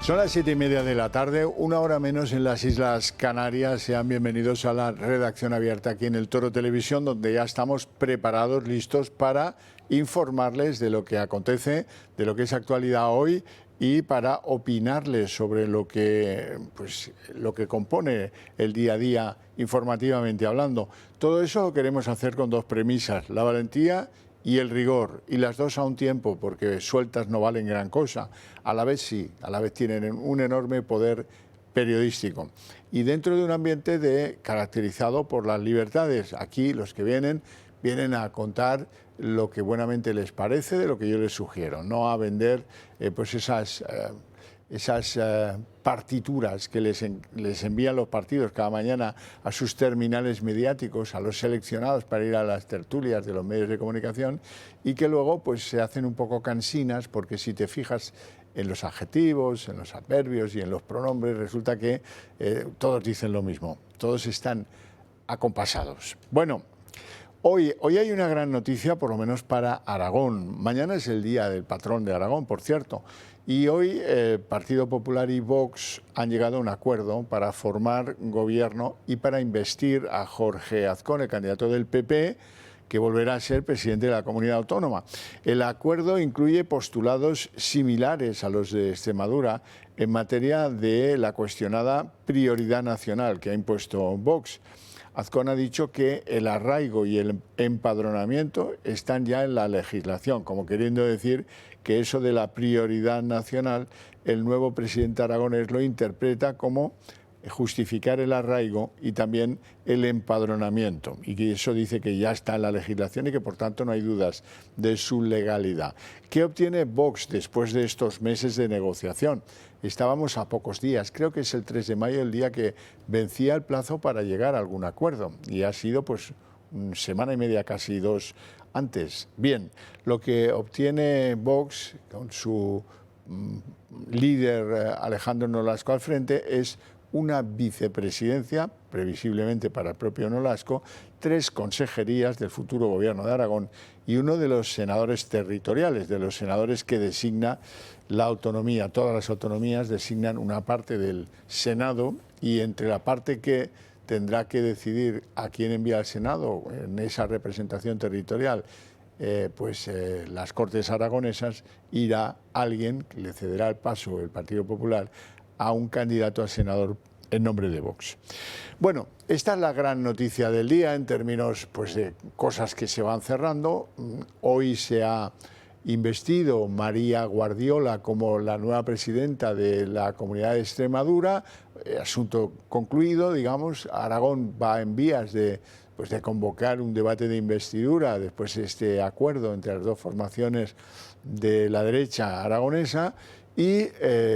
Son las 7:30 de la tarde, una hora menos en las Islas Canarias. Sean bienvenidos a la redacción abierta aquí en el Toro Televisión, donde ya estamos preparados, listos para informarles de lo que acontece, de lo que es actualidad hoy y para opinarles sobre lo que compone el día a día informativamente hablando. Todo eso lo queremos hacer con dos premisas: la valentía y el rigor, y las dos a un tiempo, porque sueltas no valen gran cosa. A la vez sí, a la vez tienen un enorme poder periodístico. Y dentro de un ambiente caracterizado por las libertades. Aquí los que vienen a contar lo que buenamente les parece, de lo que yo les sugiero, no a vender esas partituras que les envían los partidos cada mañana a sus terminales mediáticos, a los seleccionados para ir a las tertulias de los medios de comunicación, y que luego pues se hacen un poco cansinas, porque si te fijas en los adjetivos, en los adverbios y en los pronombres, resulta que todos dicen lo mismo, todos están acompasados. Bueno, hoy hay una gran noticia, por lo menos para Aragón. Mañana es el día del patrón de Aragón, por cierto. Y hoy Partido Popular y Vox han llegado a un acuerdo para formar gobierno y para investir a Jorge Azcón, el candidato del PP, que volverá a ser presidente de la comunidad autónoma. El acuerdo incluye postulados similares a los de Extremadura en materia de la cuestionada prioridad nacional que ha impuesto Vox. Azcón ha dicho que el arraigo y el empadronamiento están ya en la legislación, como queriendo decir que eso de la prioridad nacional, el nuevo presidente aragonés lo interpreta como justificar el arraigo y también el empadronamiento, y que eso dice que ya está en la legislación y que por tanto no hay dudas de su legalidad. ¿Qué obtiene Vox después de estos meses de negociación? Estábamos a pocos días, creo que es el 3 de mayo el día que vencía el plazo para llegar a algún acuerdo, y ha sido pues una semana y media, casi dos antes. Bien, lo que obtiene Vox con su líder Alejandro Nolasco al frente es una vicepresidencia, previsiblemente para el propio Nolasco, 3 consejerías del futuro gobierno de Aragón y uno de los senadores territoriales, de los senadores que designa la autonomía. Todas las autonomías designan una parte del Senado, y entre la parte que tendrá que decidir a quién envía al Senado en esa representación territorial, las Cortes aragonesas, irá alguien que le cederá el paso el Partido Popular a un candidato a senador en nombre de Vox. Bueno, esta es la gran noticia del día en términos de cosas que se van cerrando. Hoy se ha investido María Guardiola como la nueva presidenta de la Comunidad de Extremadura, asunto concluido, digamos. Aragón va en vías de convocar un debate de investidura después de este acuerdo entre las dos formaciones de la derecha aragonesa, y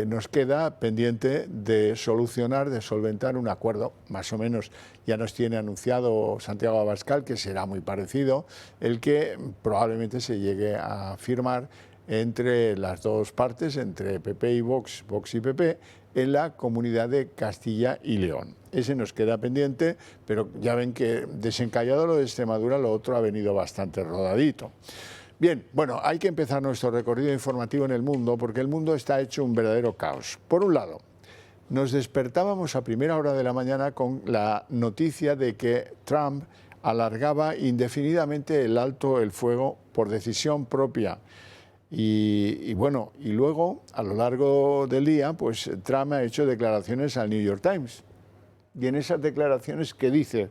nos queda pendiente de solucionar, de solventar un acuerdo, más o menos ya nos tiene anunciado Santiago Abascal que será muy parecido, el que probablemente se llegue a firmar entre las dos partes, entre PP y Vox, Vox y PP, en la Comunidad de Castilla y León. Ese nos queda pendiente, pero ya ven que desencallado lo de Extremadura, lo otro ha venido bastante rodadito. Bien, bueno, hay que empezar nuestro recorrido informativo en el mundo, porque el mundo está hecho un verdadero caos. Por un lado, nos despertábamos a primera hora de la mañana con la noticia de que Trump alargaba indefinidamente el alto el fuego por decisión propia. Y luego, a lo largo del día, pues Trump ha hecho declaraciones al New York Times. Y en esas declaraciones, ¿qué dice?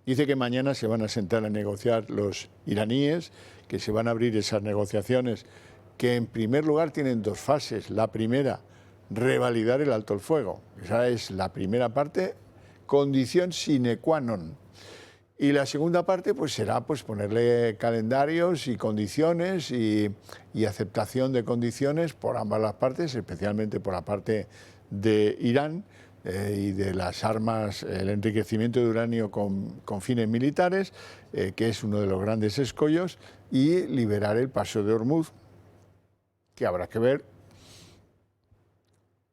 Dice que mañana se van a sentar a negociar los iraníes, que se van a abrir esas negociaciones, que en primer lugar tienen 2 fases. La primera, revalidar el alto el fuego. Esa es la primera parte, condición sine qua non. Y la segunda parte será ponerle calendarios y condiciones y aceptación de condiciones por ambas las partes, especialmente por la parte de Irán, y de las armas, el enriquecimiento de uranio con fines militares, que es uno de los grandes escollos, y liberar el paso de Hormuz, que habrá que ver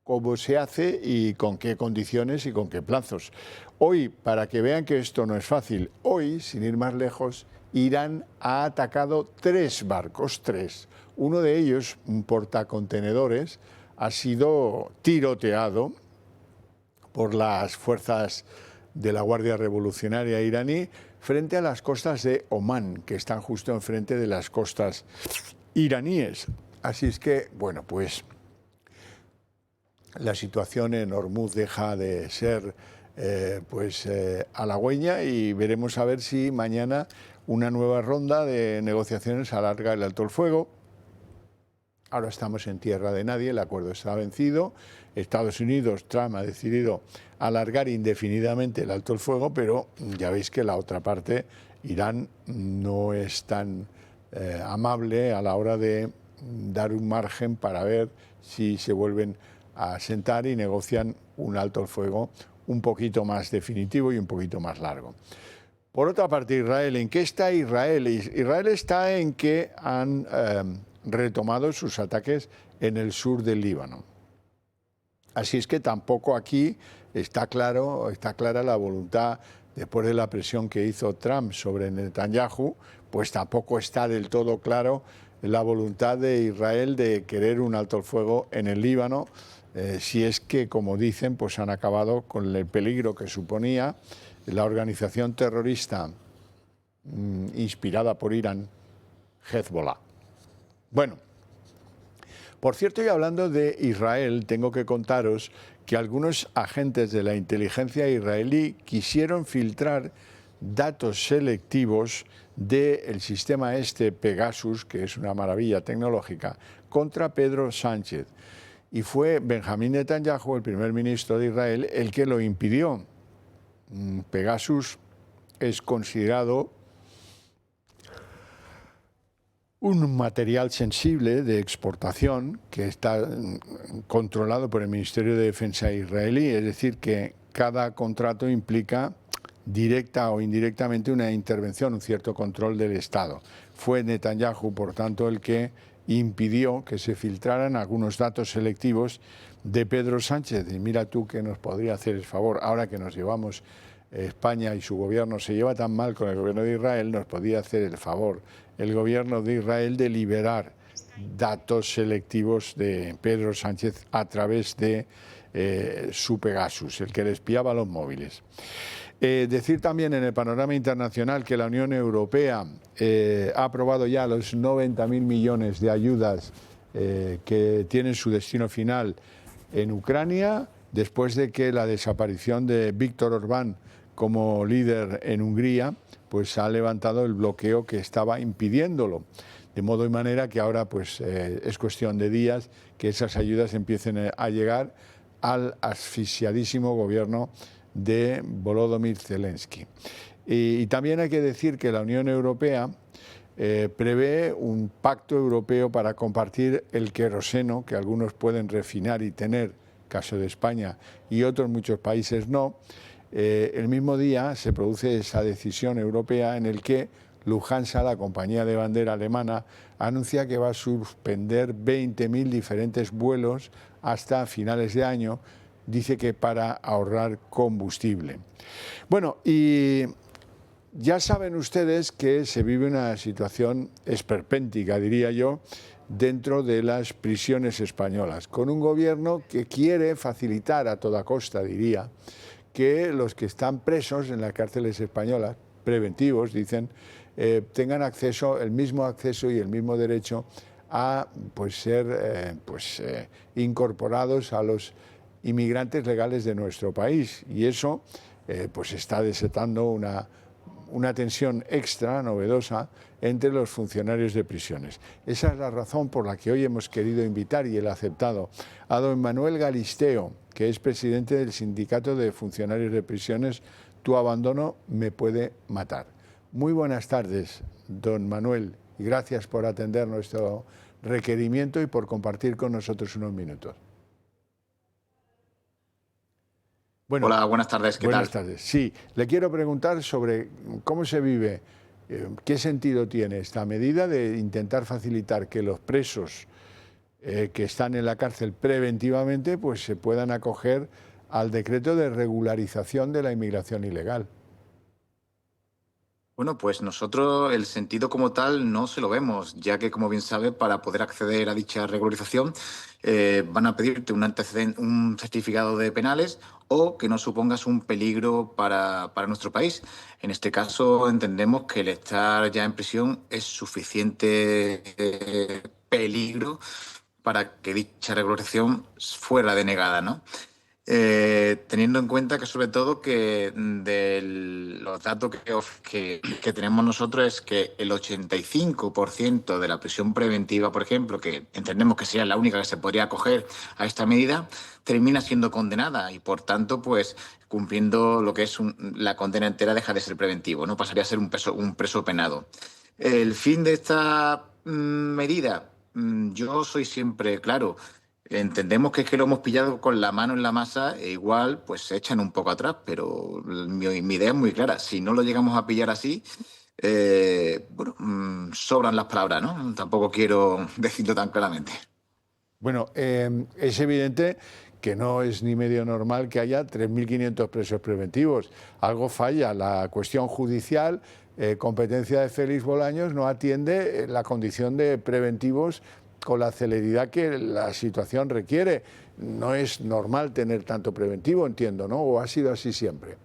cómo se hace y con qué condiciones y con qué plazos. Hoy, para que vean que esto no es fácil, hoy, sin ir más lejos, Irán ha atacado 3 barcos, 3. Uno de ellos, un portacontenedores, ha sido tiroteado por las fuerzas de la Guardia Revolucionaria iraní frente a las costas de Omán, que están justo enfrente de las costas iraníes. Así es que, bueno, pues la situación en Hormuz deja de ser halagüeña y veremos a ver si mañana una nueva ronda de negociaciones alarga el alto el fuego. Ahora estamos en tierra de nadie, el acuerdo está vencido. Estados Unidos, Trump ha decidido alargar indefinidamente el alto el fuego, pero ya veis que la otra parte, Irán, no es tan amable a la hora de dar un margen para ver si se vuelven a sentar y negocian un alto el fuego un poquito más definitivo y un poquito más largo. Por otra parte, Israel, ¿en qué está Israel? Israel está en que han retomado sus ataques en el sur del Líbano. Así es que tampoco aquí está clara la voluntad, después de la presión que hizo Trump sobre Netanyahu, pues tampoco está del todo claro la voluntad de Israel de querer un alto el fuego en el Líbano, si es que, como dicen, pues han acabado con el peligro que suponía la organización terrorista inspirada por Irán, Hezbollah. Bueno, por cierto, y hablando de Israel, tengo que contaros que algunos agentes de la inteligencia israelí quisieron filtrar datos selectivos del sistema Pegasus, que es una maravilla tecnológica, contra Pedro Sánchez. Y fue Benjamín Netanyahu, el primer ministro de Israel, el que lo impidió. Pegasus es considerado un material sensible de exportación que está controlado por el Ministerio de Defensa israelí, es decir, que cada contrato implica directa o indirectamente una intervención, un cierto control del Estado. Fue Netanyahu, por tanto, el que impidió que se filtraran algunos datos selectivos de Pedro Sánchez. Y mira tú que nos podría hacer el favor, ahora que nos llevamos, España y su gobierno se lleva tan mal con el gobierno de Israel, nos podía hacer el favor el gobierno de Israel de liberar datos selectivos de Pedro Sánchez a través de su Pegasus, el que le espiaba los móviles. Decir también en el panorama internacional que la Unión Europea ha aprobado ya los 90.000 millones de ayudas que tienen su destino final en Ucrania, después de que la desaparición de Víctor Orbán como líder en Hungría, pues ha levantado el bloqueo que estaba impidiéndolo. De modo y manera que ahora pues es cuestión de días que esas ayudas empiecen a llegar al asfixiadísimo gobierno de Volodymyr Zelensky. Y también hay que decir que la Unión Europea prevé un pacto europeo para compartir el queroseno, que algunos pueden refinar y tener, caso de España, y otros muchos países no. El mismo día se produce esa decisión europea en el que Lufthansa, la compañía de bandera alemana, anuncia que va a suspender 20.000 diferentes vuelos hasta finales de año, dice que para ahorrar combustible. Bueno, y ya saben ustedes que se vive una situación esperpéntica, diría yo, dentro de las prisiones españolas, con un gobierno que quiere facilitar a toda costa, diría, que los que están presos en las cárceles españolas, preventivos, dicen, tengan acceso, el mismo acceso y el mismo derecho a ser incorporados a los inmigrantes legales de nuestro país. Y eso está desatando una tensión extra, novedosa, entre los funcionarios de prisiones. Esa es la razón por la que hoy hemos querido invitar, y él ha aceptado, a don Manuel Galisteo, que es presidente del Sindicato de Funcionarios de Prisiones, Tu abandono me puede matar. Muy buenas tardes, don Manuel, y gracias por atender nuestro requerimiento y por compartir con nosotros unos minutos. Bueno, hola, buenas tardes, ¿qué tal? Buenas tardes. Sí, le quiero preguntar sobre cómo se vive, qué sentido tiene esta medida de intentar facilitar que los presos que están en la cárcel preventivamente pues se puedan acoger al decreto de regularización de la inmigración ilegal. Bueno, pues nosotros el sentido como tal no se lo vemos, ya que, como bien sabe, para poder acceder a dicha regularización van a pedirte un antecedente, un certificado de penales o que no supongas un peligro para nuestro país. En este caso, entendemos que el estar ya en prisión es suficiente peligro para que dicha regularización fuera denegada, ¿no? Teniendo en cuenta que sobre todo que de los datos que tenemos nosotros es que el 85% de la prisión preventiva, por ejemplo, que entendemos que sería la única que se podría acoger a esta medida, termina siendo condenada y por tanto, pues cumpliendo lo que es la condena entera deja de ser preventivo, ¿no? Pasaría a ser un preso penado. El fin de esta medida, yo soy siempre claro. Entendemos que es que lo hemos pillado con la mano en la masa e igual pues se echan un poco atrás, pero mi idea es muy clara. Si no lo llegamos a pillar así, bueno, sobran las palabras, ¿no? Tampoco quiero decirlo tan claramente. Bueno, es evidente que no es ni medio normal que haya 3.500 presos preventivos. Algo falla. La cuestión judicial, competencia de Félix Bolaños, no atiende la condición de preventivos con la celeridad que la situación requiere. No es normal tener tanto preventivo, entiendo, ¿no? ¿O ha sido así siempre?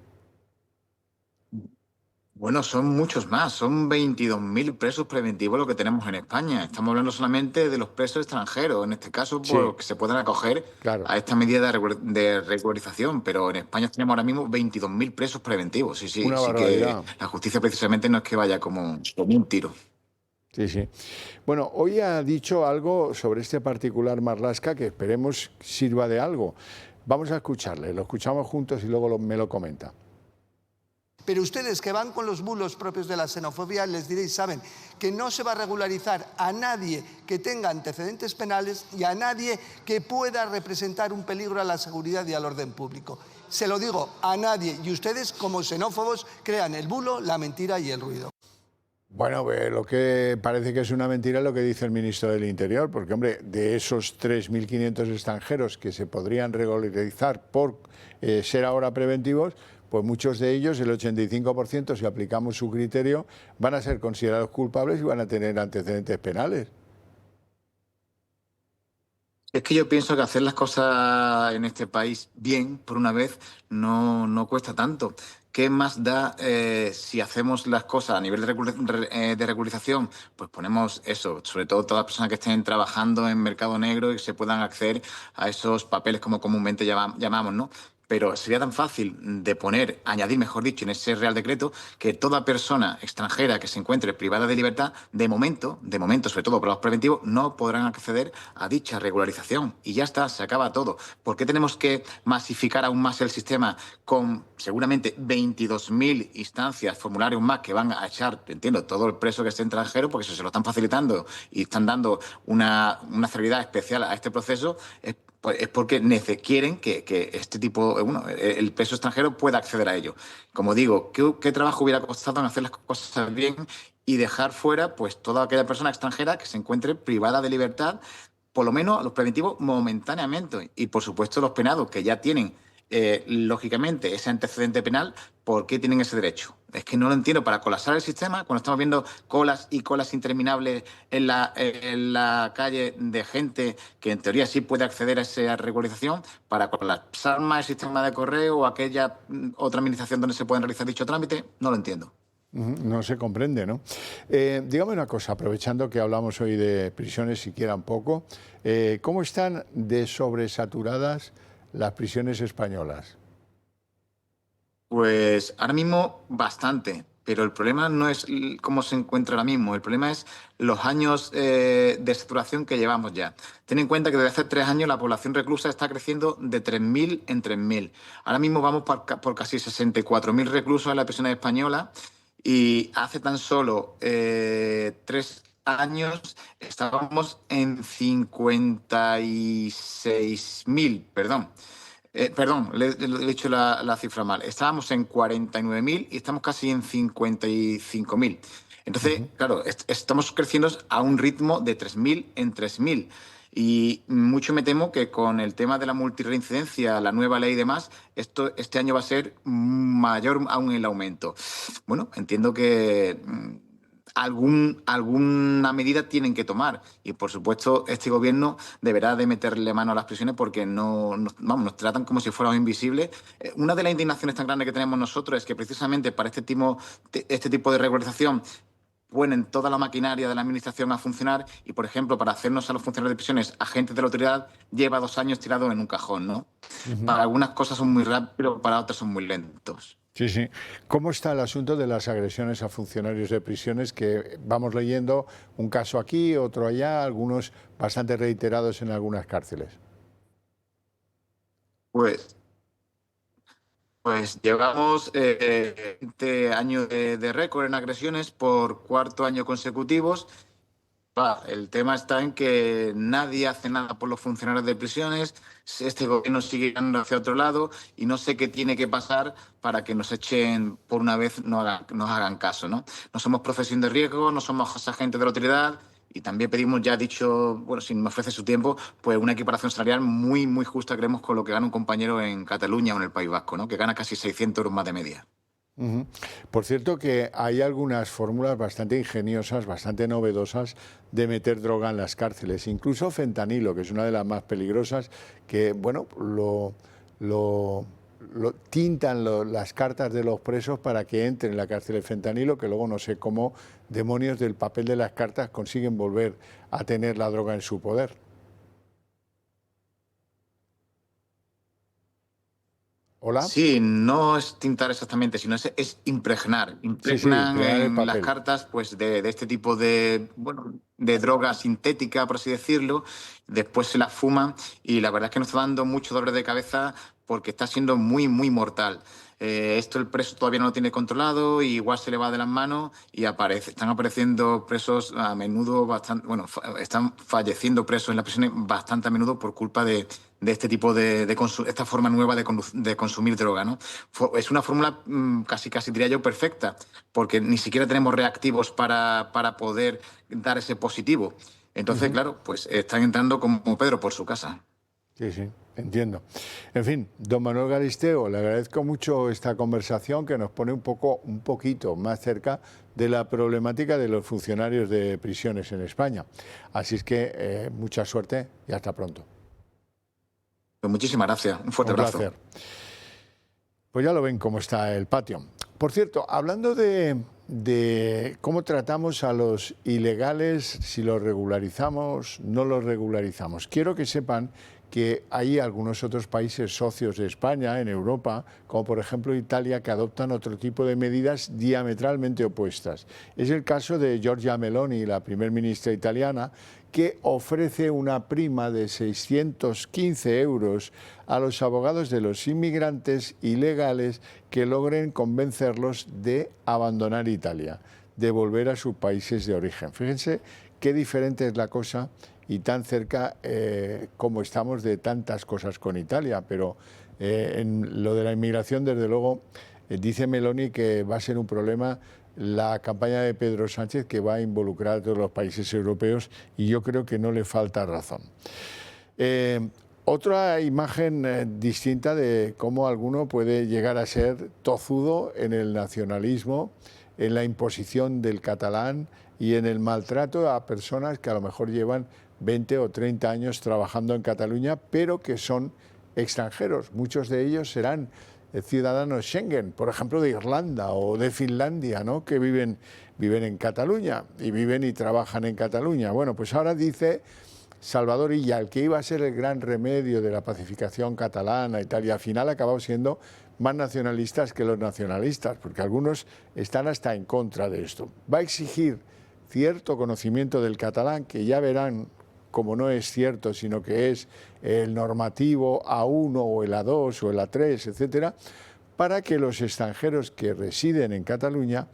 Bueno, son muchos más, son 22.000 presos preventivos lo que tenemos en España. Estamos hablando solamente de los presos extranjeros, en este caso, Sí, por que se puedan acoger claro. a esta medida de regularización, pero en España tenemos ahora mismo 22.000 presos preventivos. Sí, sí, Una sí que barbaridad. la justicia precisamente no es que vaya como un tiro. Sí, sí. Bueno, hoy ha dicho algo sobre este particular Marlaska que esperemos sirva de algo. Vamos a escucharle, lo escuchamos juntos y luego me lo comenta. Pero ustedes que van con los bulos propios de la xenofobia, les diréis, saben, que no se va a regularizar a nadie que tenga antecedentes penales y a nadie que pueda representar un peligro a la seguridad y al orden público. Se lo digo, a nadie. Y ustedes, como xenófobos, crean el bulo, la mentira y el ruido. Bueno, lo que parece que es una mentira es lo que dice el ministro del Interior, porque, hombre, de esos 3.500 extranjeros que se podrían regularizar por ser ahora preventivos, pues muchos de ellos, el 85%, si aplicamos su criterio, van a ser considerados culpables y van a tener antecedentes penales. Es que yo pienso que hacer las cosas en este país bien, por una vez, no cuesta tanto. ¿Qué más da si hacemos las cosas a nivel de regularización? Pues ponemos eso, sobre todo todas las personas que estén trabajando en mercado negro y se puedan acceder a esos papeles como comúnmente llamamos, ¿no? Pero sería tan fácil de poner, añadir, mejor dicho, en ese Real Decreto, que toda persona extranjera que se encuentre privada de libertad, de momento, sobre todo por los preventivos, no podrán acceder a dicha regularización. Y ya está, se acaba todo. ¿Por qué tenemos que masificar aún más el sistema con seguramente 22.000 instancias, formularios más que van a echar, entiendo, todo el preso que esté extranjero, porque eso se lo están facilitando y están dando una celeridad especial a este proceso? Pues es porque quieren que este tipo, bueno, el preso extranjero pueda acceder a ello. Como digo, ¿qué trabajo hubiera costado en hacer las cosas bien y dejar fuera pues toda aquella persona extranjera que se encuentre privada de libertad, por lo menos a los preventivos momentáneamente? Y por supuesto los penados que ya tienen, lógicamente, ese antecedente penal, ¿por qué tienen ese derecho? Es que no lo entiendo. Para colapsar el sistema, cuando estamos viendo colas y colas interminables en la calle de gente que en teoría sí puede acceder a esa regularización, para colapsar más el sistema de correo o aquella otra administración donde se pueden realizar dicho trámite, no lo entiendo. No se comprende, ¿no? Dígame una cosa, aprovechando que hablamos hoy de prisiones, siquiera un poco, ¿cómo están de sobresaturadas las prisiones españolas? Pues ahora mismo bastante, pero el problema no es cómo se encuentra ahora mismo, el problema es los años de saturación que llevamos ya. Ten en cuenta que desde hace 3 años la población reclusa está creciendo de 3.000 en 3.000. Ahora mismo vamos por casi 64.000 reclusos en la prisión española y hace tan solo 3 años estábamos en 56.000, perdón. Perdón, le he dicho la cifra mal. Estábamos en 49.000 y estamos casi en 55.000. Entonces, claro, estamos creciendo a un ritmo de 3.000 en 3.000. Y mucho me temo que con el tema de la multirreincidencia, la nueva ley y demás, este año va a ser mayor aún el aumento. Bueno, entiendo que alguna medida tienen que tomar y, por supuesto, este gobierno deberá de meterle mano a las prisiones porque nos tratan como si fuéramos invisibles. Una de las indignaciones tan grandes que tenemos nosotros es que precisamente para este tipo de regularización ponen toda la maquinaria de la administración a funcionar y, por ejemplo, para hacernos a los funcionarios de prisiones agentes de la autoridad, lleva 2 años tirado en un cajón, ¿no? Para algunas cosas son muy rápidos, para otras son muy lentos. Sí, sí. ¿Cómo está el asunto de las agresiones a funcionarios de prisiones? Que vamos leyendo un caso aquí, otro allá, algunos bastante reiterados en algunas cárceles. Pues llevamos 20 años de récord en agresiones por 4º año consecutivos. El tema está en que nadie hace nada por los funcionarios de prisiones, este gobierno sigue yendo hacia otro lado y no sé qué tiene que pasar para que nos echen por una vez, nos hagan caso, ¿no? No somos profesión de riesgo, no somos agentes de la autoridad y también pedimos, ya he dicho, bueno, si me ofrece su tiempo, pues una equiparación salarial muy, muy justa, creemos, con lo que gana un compañero en Cataluña o en el País Vasco, ¿no? Que gana casi 600 euros más de media. Por cierto que hay algunas fórmulas bastante ingeniosas, bastante novedosas de meter droga en las cárceles, incluso fentanilo, que es una de las más peligrosas, que bueno, lo tintan las cartas de los presos para que entren en la cárcel el fentanilo, que luego no sé cómo demonios del papel de las cartas consiguen volver a tener la droga en su poder. ¿Hola? Sí, no es tintar exactamente, sino es impregnar. Impregnan impregnar el en las papel. cartas pues, de este tipo de, bueno, de droga sintética, por así decirlo. Después se las fuman y la verdad es que nos está dando mucho dolor de cabeza porque está siendo muy, muy mortal. Esto el preso todavía no lo tiene controlado, y igual se le va de las manos y están apareciendo presos a menudo bastante, bueno, están falleciendo presos en las prisiones bastante a menudo por culpa de este tipo esta forma nueva de consumir droga, ¿no? Es una fórmula casi diría yo perfecta, porque ni siquiera tenemos reactivos para poder dar ese positivo. Entonces, claro, pues están entrando como Pedro por su casa. Sí, sí, entiendo. En fin, don Manuel Galisteo, le agradezco mucho esta conversación que nos pone un poquito más cerca de la problemática de los funcionarios de prisiones en España. Así es que mucha suerte y hasta pronto. Pues muchísimas gracias. Un fuerte abrazo. Placer. Pues ya lo ven cómo está el patio. Por cierto, hablando de cómo tratamos a los ilegales, si los regularizamos, no los regularizamos. Quiero que sepan que hay algunos otros países socios de España, en Europa, como por ejemplo Italia, que adoptan otro tipo de medidas diametralmente opuestas. Es el caso de Giorgia Meloni, la primer ministra italiana, que ofrece una prima de 615 euros a los abogados de los inmigrantes ilegales que logren convencerlos de abandonar Italia, de volver a sus países de origen. Fíjense qué diferente es la cosa y tan cerca como estamos de tantas cosas con Italia, pero en lo de la inmigración, desde luego, dice Meloni que va a ser un problema la campaña de Pedro Sánchez, que va a involucrar a todos los países europeos, y yo creo que no le falta razón. Otra imagen distinta de cómo alguno puede llegar a ser tozudo en el nacionalismo, en la imposición del catalán y en el maltrato a personas que a lo mejor llevan 20 o 30 años trabajando en Cataluña, pero que son extranjeros. Muchos de ellos serán ciudadanos Schengen, por ejemplo de Irlanda o de Finlandia, ¿no? Que viven en Cataluña y viven y trabajan en Cataluña. Bueno, pues ahora dice Salvador Illa, el que iba a ser el gran remedio de la pacificación catalana y tal, y al final ha acabado siendo más nacionalistas que los nacionalistas, porque algunos están hasta en contra de esto. Va a exigir cierto conocimiento del catalán, que ya verán como no es cierto, sino que es el normativo A1 o el A2 o el A3, etcétera, para que los extranjeros que residen en Cataluña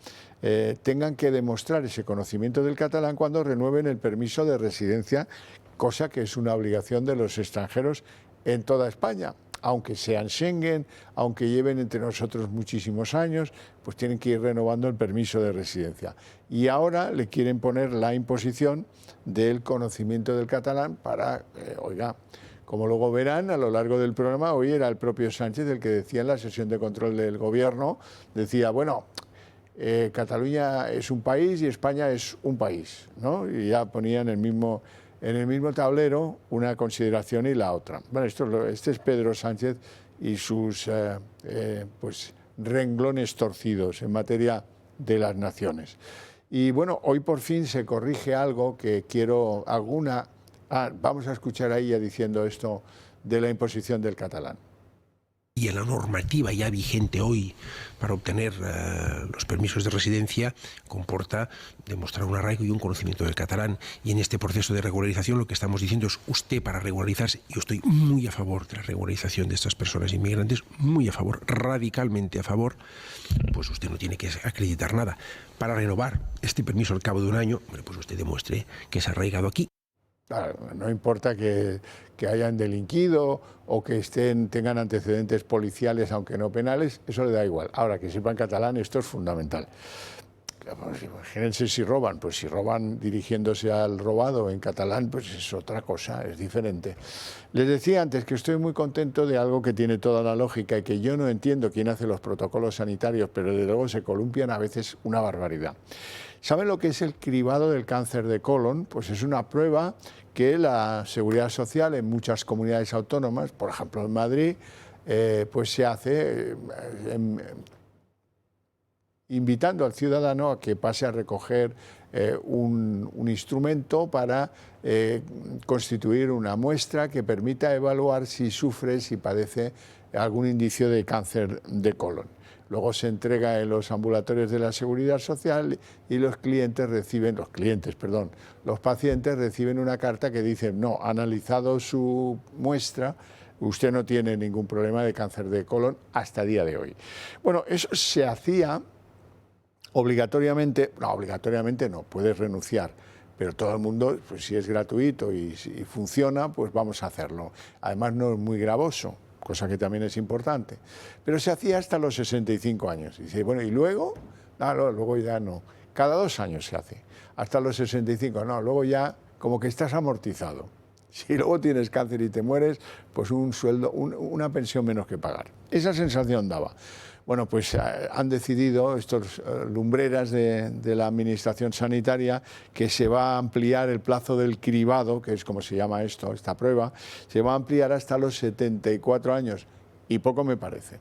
tengan que demostrar ese conocimiento del catalán cuando renueven el permiso de residencia, cosa que es una obligación de los extranjeros en toda España. aunque sean Schengen, aunque lleven entre nosotros muchísimos años, pues tienen que ir renovando el permiso de residencia. Y ahora le quieren poner la imposición del conocimiento del catalán para, oiga, como luego verán a lo largo del programa, hoy era el propio Sánchez el que decía en la sesión de control del Gobierno, decía, bueno, Cataluña es un país y España es un país, ¿no? Y ya ponían en el mismo tablero una consideración y la otra. Bueno, este es Pedro Sánchez y sus pues, renglones torcidos en materia de las naciones. Y bueno, hoy por fin se corrige algo que quiero, vamos a escuchar a ella diciendo esto de la imposición del catalán. Y en la normativa ya vigente hoy para obtener los permisos de residencia comporta demostrar un arraigo y un conocimiento del catalán. Y en este proceso de regularización lo que estamos diciendo es usted para regularizarse, yo estoy muy a favor de la regularización de estas personas inmigrantes, muy a favor, radicalmente a favor, pues usted no tiene que acreditar nada. Para renovar este permiso al cabo de un año, pues usted demuestre que se ha arraigado aquí. Claro, no importa que hayan delinquido o que tengan antecedentes policiales, aunque no penales, eso le da igual. Ahora, que sepan catalán, esto es fundamental. Pues, imagínense si roban, pues si roban dirigiéndose al robado en catalán, pues es otra cosa, es diferente. Les decía antes que estoy muy contento de algo que tiene toda la lógica y que yo no entiendo quién hace los protocolos sanitarios, pero desde luego se columpian a veces una barbaridad. ¿Saben lo que es el cribado del cáncer de colon? Pues es una prueba que la Seguridad Social en muchas comunidades autónomas, por ejemplo en Madrid, pues se hace invitando al ciudadano a que pase a recoger un instrumento para constituir una muestra que permita evaluar si sufre, si padece algún indicio de cáncer de colon. Luego se entrega en los ambulatorios de la Seguridad Social y los pacientes reciben una carta que dice, no, analizado su muestra, usted no tiene ningún problema de cáncer de colon hasta el día de hoy. Bueno, eso se hacía obligatoriamente no, puedes renunciar, pero todo el mundo, pues si es gratuito y funciona, pues vamos a hacerlo. Además no es muy gravoso, cosa que también es importante, pero se hacía hasta los 65 años. Y dice, bueno, ¿y luego? No, luego ya no. Cada 2 años se hace, hasta los 65, no, luego ya como que estás amortizado. Si luego tienes cáncer y te mueres, pues un sueldo, una pensión menos que pagar. Esa sensación daba. Bueno, pues han decidido estos lumbreras de la Administración Sanitaria que se va a ampliar el plazo del cribado, que es como se llama esta prueba, se va a ampliar hasta los 74 años. Y poco me parece.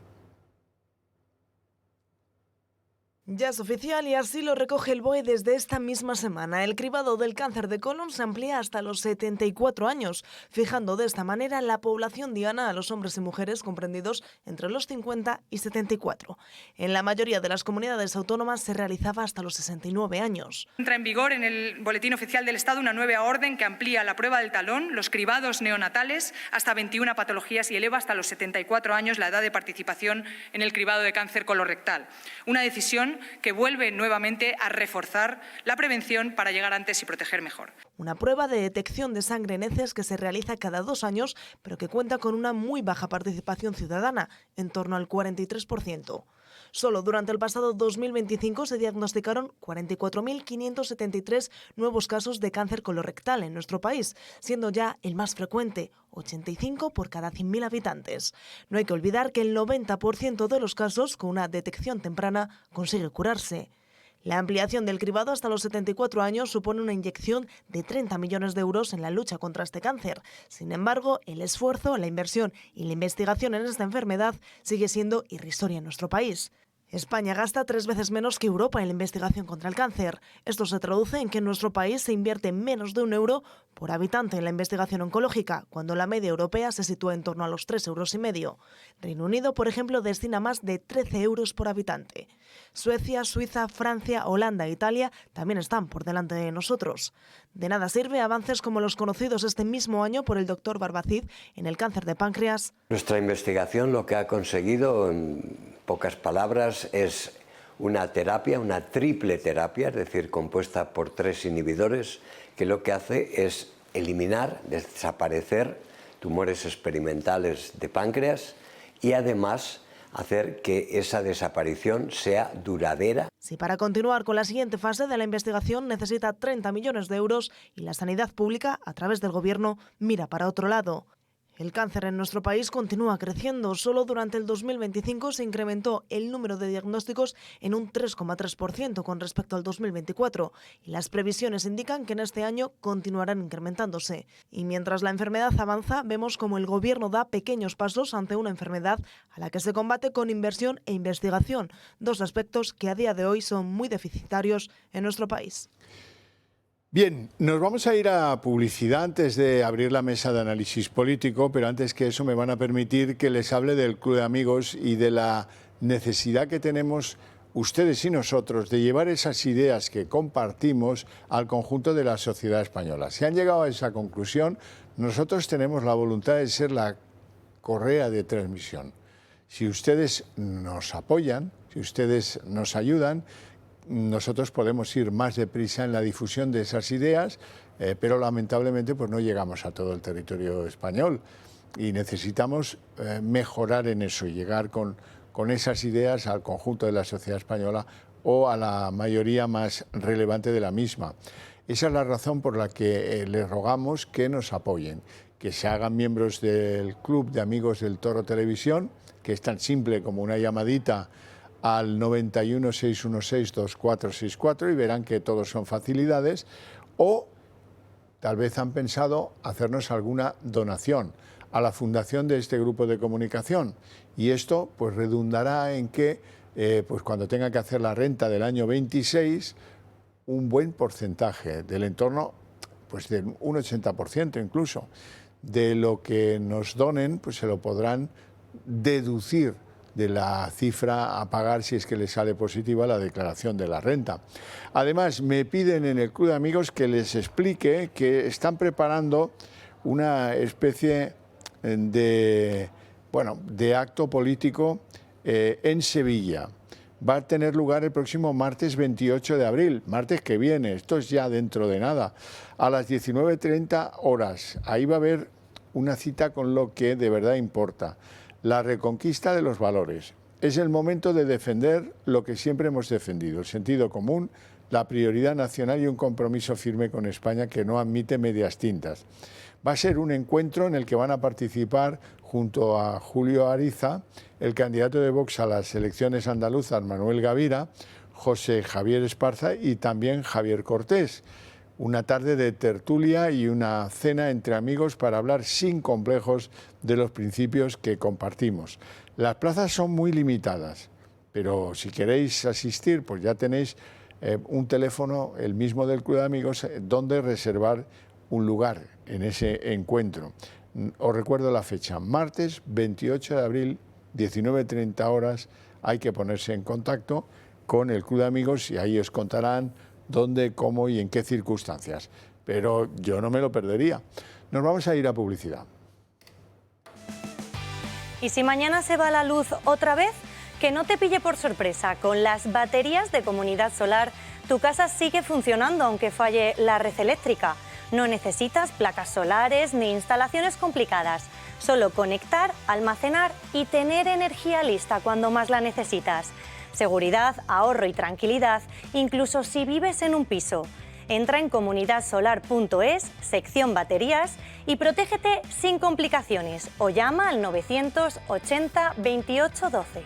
Ya es oficial y así lo recoge el BOE desde esta misma semana. El cribado del cáncer de colon se amplía hasta los 74 años, fijando de esta manera la población diana a los hombres y mujeres comprendidos entre los 50 y 74. En la mayoría de las comunidades autónomas se realizaba hasta los 69 años. Entra en vigor en el Boletín Oficial del Estado una nueva orden que amplía la prueba del talón, los cribados neonatales, hasta 21 patologías y eleva hasta los 74 años la edad de participación en el cribado de cáncer colorectal. Una decisión que vuelve nuevamente a reforzar la prevención para llegar antes y proteger mejor. Una prueba de detección de sangre en heces que se realiza cada 2 años, pero que cuenta con una muy baja participación ciudadana, en torno al 43%. Solo durante el pasado 2025 se diagnosticaron 44.573 nuevos casos de cáncer colorectal en nuestro país, siendo ya el más frecuente, 85 por cada 100.000 habitantes. No hay que olvidar que el 90% de los casos con una detección temprana consigue curarse. La ampliación del cribado hasta los 74 años supone una inyección de 30 millones de euros en la lucha contra este cáncer. Sin embargo, el esfuerzo, la inversión y la investigación en esta enfermedad sigue siendo irrisoria en nuestro país. España gasta 3 veces menos que Europa en la investigación contra el cáncer. Esto se traduce en que en nuestro país se invierte menos de 1 euro por habitante en la investigación oncológica, cuando la media europea se sitúa en torno a los 3,5 euros. Reino Unido, por ejemplo, destina más de 13 euros por habitante. Suecia, Suiza, Francia, Holanda e Italia también están por delante de nosotros. De nada sirve avances como los conocidos este mismo año por el doctor Barbacid en el cáncer de páncreas. Nuestra investigación lo que ha conseguido, en pocas palabras, es una terapia, una triple terapia, es decir, compuesta por 3 inhibidores, que lo que hace es eliminar, desaparecer tumores experimentales de páncreas y además hacer que esa desaparición sea duradera. Si para continuar con la siguiente fase de la investigación necesita 30 millones de euros y la sanidad pública, a través del Gobierno, mira para otro lado. El cáncer en nuestro país continúa creciendo. Solo durante el 2025 se incrementó el número de diagnósticos en un 3,3% con respecto al 2024 y las previsiones indican que en este año continuarán incrementándose. Y mientras la enfermedad avanza, vemos como el Gobierno da pequeños pasos ante una enfermedad a la que se combate con inversión e investigación, dos aspectos que a día de hoy son muy deficitarios en nuestro país. Bien, nos vamos a ir a publicidad antes de abrir la mesa de análisis político, pero antes que eso me van a permitir que les hable del Club de Amigos y de la necesidad que tenemos ustedes y nosotros de llevar esas ideas que compartimos al conjunto de la sociedad española. Si han llegado a esa conclusión, nosotros tenemos la voluntad de ser la correa de transmisión. Si ustedes nos apoyan, si ustedes nos ayudan, nosotros podemos ir más deprisa en la difusión de esas ideas, pero lamentablemente pues no llegamos a todo el territorio español y necesitamos mejorar en eso y llegar con esas ideas al conjunto de la sociedad española o a la mayoría más relevante de la misma. Esa es la razón por la que les rogamos que nos apoyen, que se hagan miembros del Club de Amigos del Toro Televisión, que es tan simple como una llamadita al 91 616 2464 y verán que todos son facilidades, o tal vez han pensado hacernos alguna donación a la fundación de este grupo de comunicación y esto pues redundará en que pues cuando tenga que hacer la renta del año 26 un buen porcentaje del entorno pues de un 80% incluso de lo que nos donen pues se lo podrán deducir de la cifra a pagar si es que les sale positiva la declaración de la renta. Además, me piden en el Club de Amigos que les explique que están preparando una especie de acto político en Sevilla. Va a tener lugar el próximo martes 28 de abril, martes que viene, esto es ya dentro de nada, a las 19:30 horas. Ahí va a haber una cita con lo que de verdad importa. La reconquista de los valores. Es el momento de defender lo que siempre hemos defendido, el sentido común, la prioridad nacional y un compromiso firme con España que no admite medias tintas. Va a ser un encuentro en el que van a participar junto a Julio Ariza, el candidato de Vox a las elecciones andaluzas Manuel Gavira, José Javier Esparza y también Javier Cortés. Una tarde de tertulia y una cena entre amigos para hablar sin complejos de los principios que compartimos. Las plazas son muy limitadas, pero si queréis asistir, pues ya tenéis un teléfono, el mismo del Club de Amigos, donde reservar un lugar en ese encuentro. Os recuerdo la fecha, martes 28 de abril, 19:30 horas, hay que ponerse en contacto con el Club de Amigos y ahí os contarán dónde, cómo y en qué circunstancias. Pero yo no me lo perdería. Nos vamos a ir a publicidad. ¿Y si mañana se va la luz otra vez? Que no te pille por sorpresa. Con las baterías de Comunidad Solar, tu casa sigue funcionando aunque falle la red eléctrica. No necesitas placas solares ni instalaciones complicadas. Solo conectar, almacenar y tener energía lista cuando más la necesitas. Seguridad, ahorro y tranquilidad, incluso si vives en un piso. Entra en comunidadsolar.es, sección baterías, y protégete sin complicaciones o llama al 980 28 12.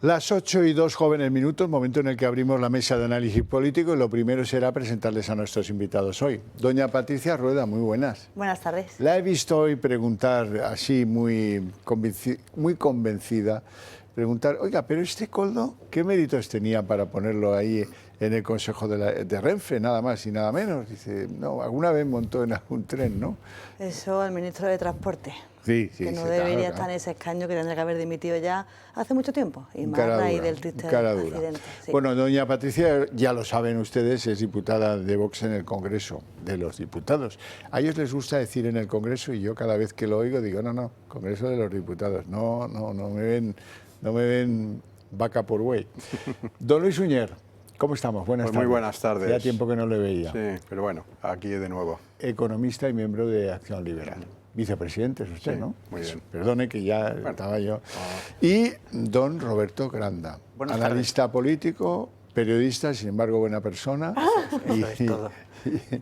Las 8:02 jóvenes minutos, momento en el que abrimos la mesa de análisis político y lo primero será presentarles a nuestros invitados hoy. Doña Patricia Rueda, muy buenas. Buenas tardes. La he visto hoy preguntar así muy convencida, preguntar, oiga, pero este Koldo, ¿qué méritos tenía para ponerlo ahí en el Consejo de Renfe, nada más y nada menos. Dice, no, alguna vez montó en algún tren, ¿no? Eso al ministro de Transporte. Sí, que no debería estar en ese escaño, que tendría que haber dimitido ya hace mucho tiempo, y más a raíz del triste accidente. Sí. Bueno, doña Patricia, ya lo saben ustedes, es diputada de Vox en el Congreso de los Diputados. A ellos les gusta decir en el Congreso, y yo cada vez que lo oigo digo, no, Congreso de los Diputados, no me ven vaca por buey. Don Luis Uñer, ¿cómo estamos? Buenas tardes. Muy buenas tardes. Ya tiempo que no le veía. Sí, pero bueno, aquí de nuevo. Economista y miembro de Acción Liberal. Vicepresidente es usted, sí, ¿no? Muy bien. Perdone que ya estaba yo. Y don Roberto Granda, analista político, periodista, sin embargo buena persona. Eso es todo.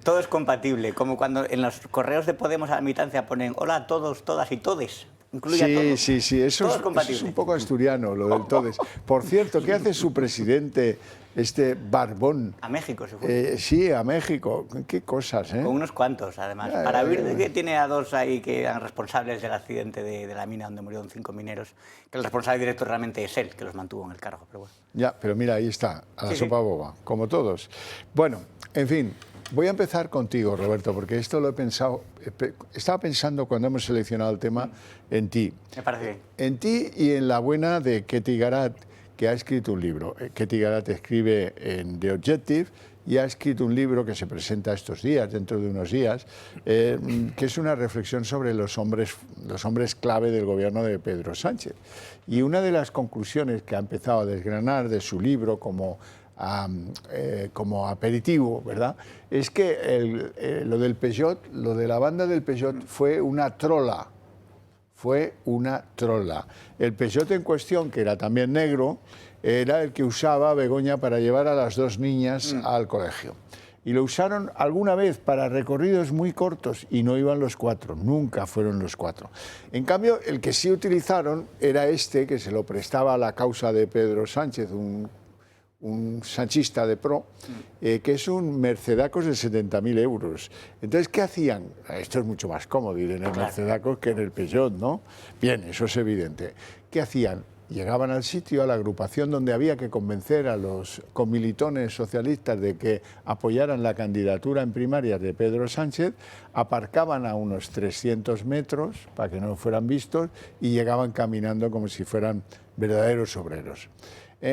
Todo es compatible, como cuando en los correos de Podemos a la militancia ponen hola a todos, todas y todes. Incluye a todos. Sí, eso es un poco asturiano, lo del todes. Por cierto, ¿qué hace su presidente, este Barbón? A México, se fue. Sí, a México. Qué cosas, ¿eh? Con unos cuantos, además. Para ver de que tiene a dos ahí que eran responsables del accidente de la mina donde murieron 5 mineros, que el responsable directo realmente es él, que los mantuvo en el cargo. Pero bueno. Ya, pero mira, ahí está, a la sopa boba, como todos. Bueno, en fin. Voy a empezar contigo, Roberto, porque esto lo he pensado, estaba pensando cuando hemos seleccionado el tema en ti. Me parece bien. En ti y en la buena de Ketty Garat, que ha escrito un libro. Ketty Garat escribe en The Objective y ha escrito un libro que se presenta estos días, dentro de unos días, que es una reflexión sobre los hombres clave del gobierno de Pedro Sánchez. Y una de las conclusiones que ha empezado a desgranar de su libro como aperitivo, ¿verdad? Es que lo del Peugeot, lo de la banda del Peugeot fue una trola. Fue una trola. El Peugeot en cuestión, que era también negro, era el que usaba Begoña para llevar a las 2 niñas al colegio. Y lo usaron alguna vez para recorridos muy cortos y no iban los 4, nunca fueron los 4. En cambio, el que sí utilizaron era este, que se lo prestaba a la causa de Pedro Sánchez, un sanchista de pro, que es un Mercedacos de 70.000 euros. Entonces, ¿qué hacían? Esto es mucho más cómodo ir en el Mercedacos que en el Peugeot, ¿no? Bien, eso es evidente. ¿Qué hacían? Llegaban al sitio, a la agrupación donde había que convencer a los comilitones socialistas de que apoyaran la candidatura en primarias de Pedro Sánchez, aparcaban a unos 300 metros para que no fueran vistos y llegaban caminando como si fueran verdaderos obreros.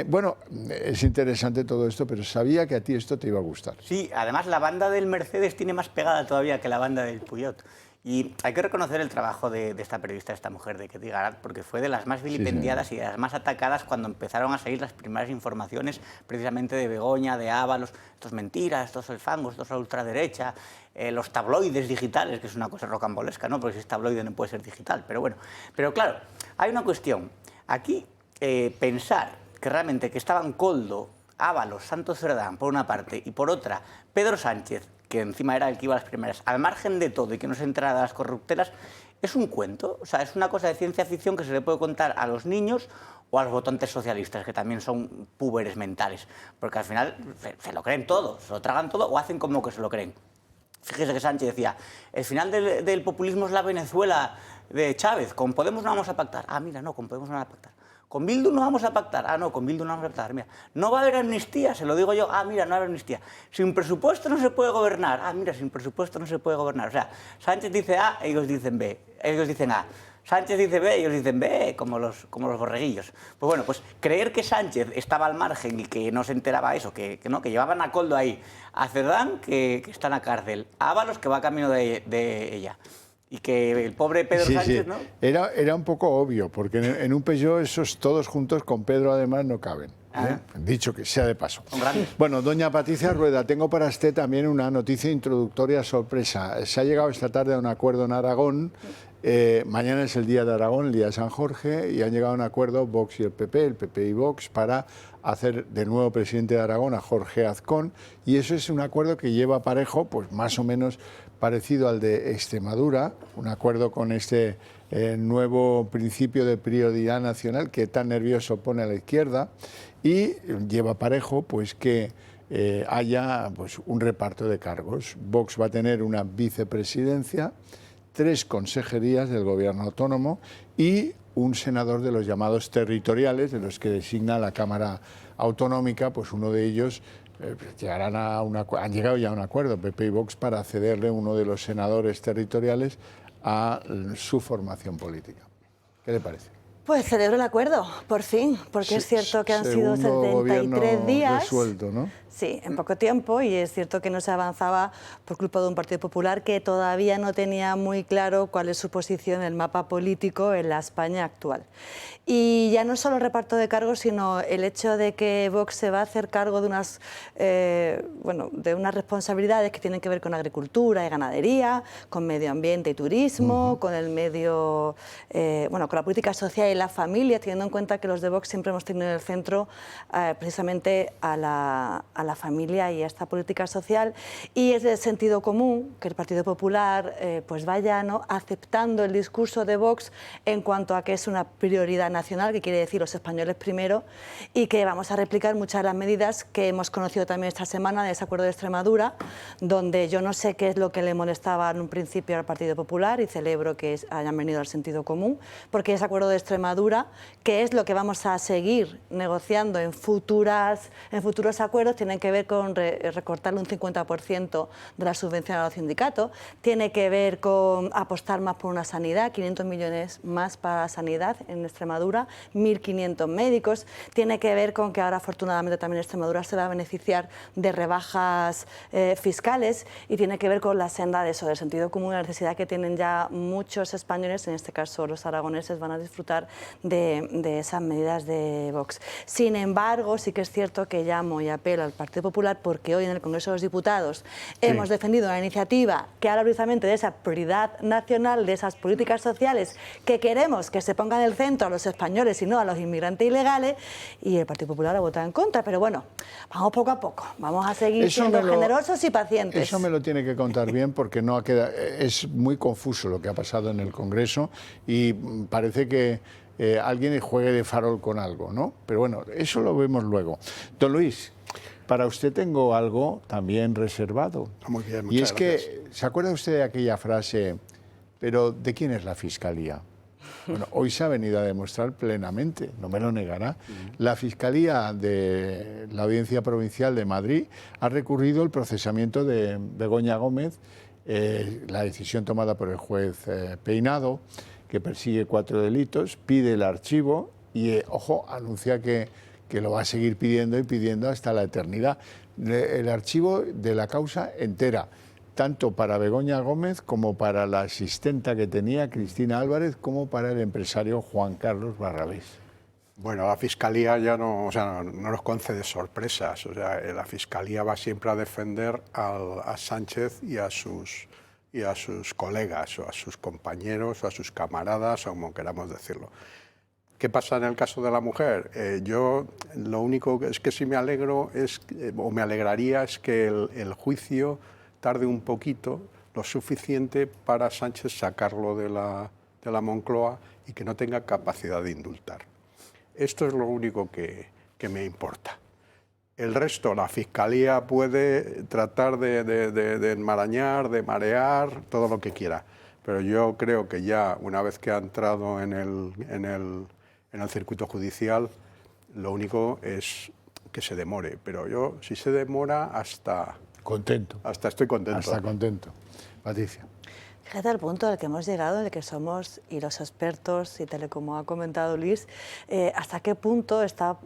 Bueno, es interesante todo esto, pero sabía que a ti esto te iba a gustar. Sí, además la banda del Mercedes tiene más pegada todavía que la banda del Peugeot. Y hay que reconocer el trabajo de esta periodista, de esta mujer, de Ketty Garat, porque fue de las más vilipendiadas y de las más atacadas cuando empezaron a salir las primeras informaciones precisamente de Begoña, de Ábalos. Esto es mentira, esto es el fango, esto es la ultraderecha, los tabloides digitales, que es una cosa rocambolesca, ¿no? Porque si es tabloide no puede ser digital, pero bueno. Pero claro, hay una cuestión. Aquí, pensar que realmente que estaban Koldo, Ábalos, Santos Cerdán, por una parte, y por otra, Pedro Sánchez, que encima era el que iba a las primeras, al margen de todo y que no se enterara de las corruptelas, es un cuento, o sea, es una cosa de ciencia ficción que se le puede contar a los niños o a los votantes socialistas, que también son púberes mentales, porque al final se lo creen todo, se lo tragan todo o hacen como que se lo creen. Fíjese que Sánchez decía, el final del populismo es la Venezuela de Chávez, con Podemos no vamos a pactar. Ah, mira, no, con Podemos no vamos a pactar. ¿Con Bildu no vamos a pactar? Ah, no, con Bildu no vamos a pactar. Mira, no va a haber amnistía, se lo digo yo. Ah, mira, no va a haber amnistía. Sin presupuesto no se puede gobernar. Ah, mira, sin presupuesto no se puede gobernar. O sea, Sánchez dice A, ellos dicen B. Ellos dicen A. Sánchez dice B, ellos dicen B, como los borreguillos. Pues bueno, pues creer que Sánchez estaba al margen y que no se enteraba eso, que llevaban a Koldo ahí, a Cerdán, que está en la cárcel, a Ábalos, que va camino de ella. Y que el pobre Pedro Sánchez, ¿no? Era un poco obvio, porque en un Peugeot esos todos juntos con Pedro además no caben. Dicho que sea de paso. Son grandes. Bueno, doña Patricia Rueda, tengo para usted también una noticia introductoria sorpresa. Se ha llegado esta tarde a un acuerdo en Aragón. Mañana es el día de Aragón, el día de San Jorge, y han llegado a un acuerdo Vox y el PP y Vox, para hacer de nuevo presidente de Aragón a Jorge Azcón, y eso es un acuerdo que lleva parejo, pues más o menos parecido al de Extremadura, un acuerdo con este nuevo principio de prioridad nacional que tan nervioso pone a la izquierda, y lleva parejo pues que haya pues un reparto de cargos. Vox va a tener una vicepresidencia, 3 consejerías del gobierno autónomo y un senador de los llamados territoriales, de los que designa la Cámara Autonómica, pues uno de ellos han llegado ya a un acuerdo, PP y Vox, para cederle uno de los senadores territoriales a su formación política. ¿Qué le parece? Pues celebro el acuerdo, por fin, porque es cierto que han sido 73 días. Resuelto, ¿no? Sí, en poco tiempo, y es cierto que no se avanzaba por culpa de un Partido Popular que todavía no tenía muy claro cuál es su posición en el mapa político en la España actual. Y ya no solo el reparto de cargos, sino el hecho de que Vox se va a hacer cargo de unas responsabilidades que tienen que ver con agricultura y ganadería, con medio ambiente y turismo, con el medio, con la política social y la familia, teniendo en cuenta que los de Vox siempre hemos tenido en el centro precisamente a la familia y a esta política social, y es de sentido común que el Partido Popular pues vaya aceptando el discurso de Vox en cuanto a que es una prioridad nacional, que quiere decir los españoles primero, y que vamos a replicar muchas de las medidas que hemos conocido también esta semana de ese acuerdo de Extremadura, donde yo no sé qué es lo que le molestaba en un principio al Partido Popular, y celebro que hayan venido al sentido común, porque ese acuerdo de Extremadura, que es lo que vamos a seguir negociando en futuros acuerdos, tienen que ver con recortarle un 50% de la subvención a los sindicatos, tiene que ver con apostar más por una sanidad, 500 millones más para la sanidad en Extremadura, 1.500 médicos, tiene que ver con que ahora afortunadamente también Extremadura se va a beneficiar de rebajas fiscales, y tiene que ver con la senda de eso, del sentido común y la necesidad que tienen ya muchos españoles, en este caso los aragoneses, van a disfrutar de esas medidas de Vox. Sin embargo, sí que es cierto que llamo y apelo al Partido Popular, porque hoy en el Congreso de los Diputados hemos defendido una iniciativa que habla precisamente de esa prioridad nacional, de esas políticas sociales que queremos que se pongan en el centro a los españoles y no a los inmigrantes ilegales, y el Partido Popular ha votado en contra. Pero bueno, vamos poco a poco, vamos a seguir siendo generosos y pacientes. Eso me lo tiene que contar bien, porque es muy confuso lo que ha pasado en el Congreso, y parece que alguien juegue de farol con algo, ¿no? Pero bueno, eso lo vemos luego. Don Luis, para usted tengo algo también reservado. Muy bien, muchas gracias. Que, ¿se acuerda usted de aquella frase, pero de quién es la Fiscalía? Bueno, hoy se ha venido a demostrar plenamente, no me lo negará. La Fiscalía de la Audiencia Provincial de Madrid ha recurrido el procesamiento de Begoña Gómez, la decisión tomada por el juez Peinado, que persigue 4 delitos, pide el archivo y, ojo, anuncia que lo va a seguir pidiendo y pidiendo hasta la eternidad. El archivo de la causa entera, tanto para Begoña Gómez como para la asistenta que tenía, Cristina Álvarez, como para el empresario Juan Carlos Barrabés. Bueno, la Fiscalía ya no nos concede sorpresas. O sea, la Fiscalía va siempre a defender a Sánchez y a sus colegas, o a sus compañeros, o a sus camaradas, o como queramos decirlo. ¿Qué pasa en el caso de la mujer? Yo lo único es que sí me alegro, o me alegraría, es que el juicio tarde un poquito, lo suficiente para Sánchez sacarlo de la Moncloa y que no tenga capacidad de indultar. Esto es lo único que me importa. El resto, la Fiscalía puede tratar de enmarañar, de marear, todo lo que quiera. Pero yo creo que ya, una vez que ha entrado en el circuito judicial, lo único es que se demore. Pero yo, si se demora, hasta estoy contento. Hasta contento. Patricia. Fíjate al punto al que hemos llegado, en el que somos, y los expertos, y tal como ha comentado Luis, hasta qué punto está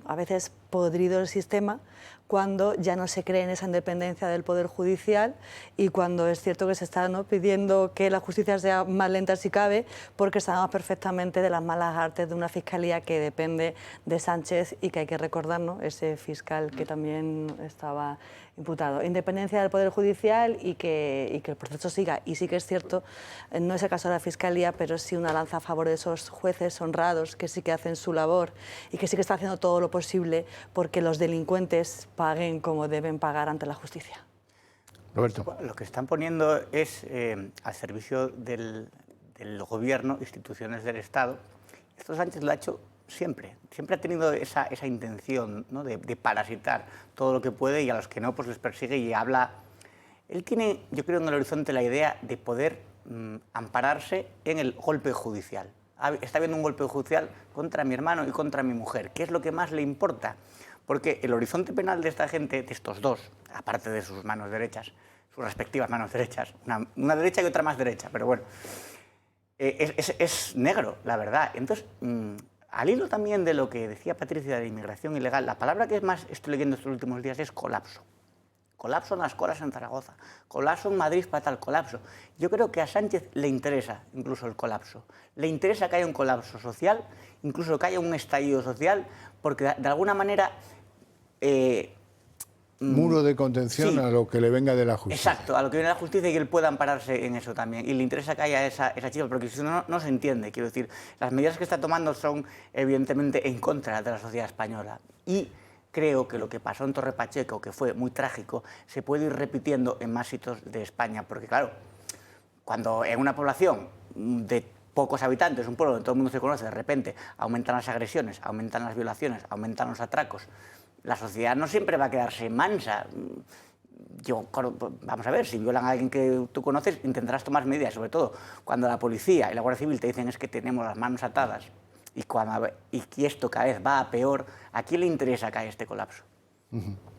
a veces podrido el sistema cuando ya no se cree en esa independencia del Poder Judicial, y cuando es cierto que se está pidiendo que la justicia sea más lenta si cabe, porque sabemos perfectamente de las malas artes de una Fiscalía que depende de Sánchez y que hay que recordarnos, ese fiscal que también estaba imputado. Independencia del Poder Judicial y que el proceso siga. Y sí que es cierto, no es el caso de la Fiscalía, pero sí una lanza a favor de esos jueces honrados que sí que hacen su labor y que sí que están haciendo todo lo posible porque los delincuentes paguen como deben pagar ante la justicia. Roberto. Lo que están poniendo es al servicio del gobierno, instituciones del Estado. Esto Sánchez lo ha hecho siempre ha tenido esa intención, ¿no?, de parasitar todo lo que puede, y a los que no, pues les persigue y habla. Él tiene, yo creo, en el horizonte la idea de poder ampararse en el golpe judicial. Está habiendo un golpe judicial contra mi hermano y contra mi mujer. ¿Qué es lo que más le importa? Porque el horizonte penal de esta gente, de estos dos, aparte de sus manos derechas, sus respectivas manos derechas, una derecha y otra más derecha, pero bueno, es negro, la verdad. Entonces, al hilo también de lo que decía Patricia de inmigración ilegal, la palabra que más estoy leyendo estos últimos días es colapso. Colapso en las colas en Zaragoza, colapso en Madrid, fatal, colapso. Yo creo que a Sánchez le interesa incluso el colapso. Le interesa que haya un colapso social, incluso que haya un estallido social, porque de alguna manera... muro de contención, sí, a lo que le venga de la justicia. Exacto, a lo que viene de la justicia y que él pueda ampararse en eso también. Y le interesa que haya esa chispa, porque si no, no se entiende. Quiero decir, las medidas que está tomando son evidentemente en contra de la sociedad española. Y creo que lo que pasó en Torre Pacheco, que fue muy trágico, se puede ir repitiendo en más sitios de España. Porque claro, cuando en una población de pocos habitantes, un pueblo donde todo el mundo se conoce, de repente aumentan las agresiones, aumentan las violaciones, aumentan los atracos, la sociedad no siempre va a quedarse mansa. Vamos a ver, si violan a alguien que tú conoces, intentarás tomar medidas, sobre todo cuando la policía y la Guardia Civil te dicen es que tenemos las manos atadas y que esto cada vez va a peor. ¿A quién le interesa que haya este colapso?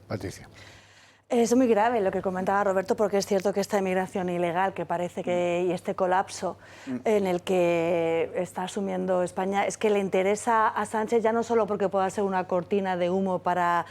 Patricia. Es muy grave lo que comentaba Roberto, porque es cierto que esta inmigración ilegal que parece que y este colapso en el que está asumiendo España es que le interesa a Sánchez ya no solo porque pueda ser una cortina de humo para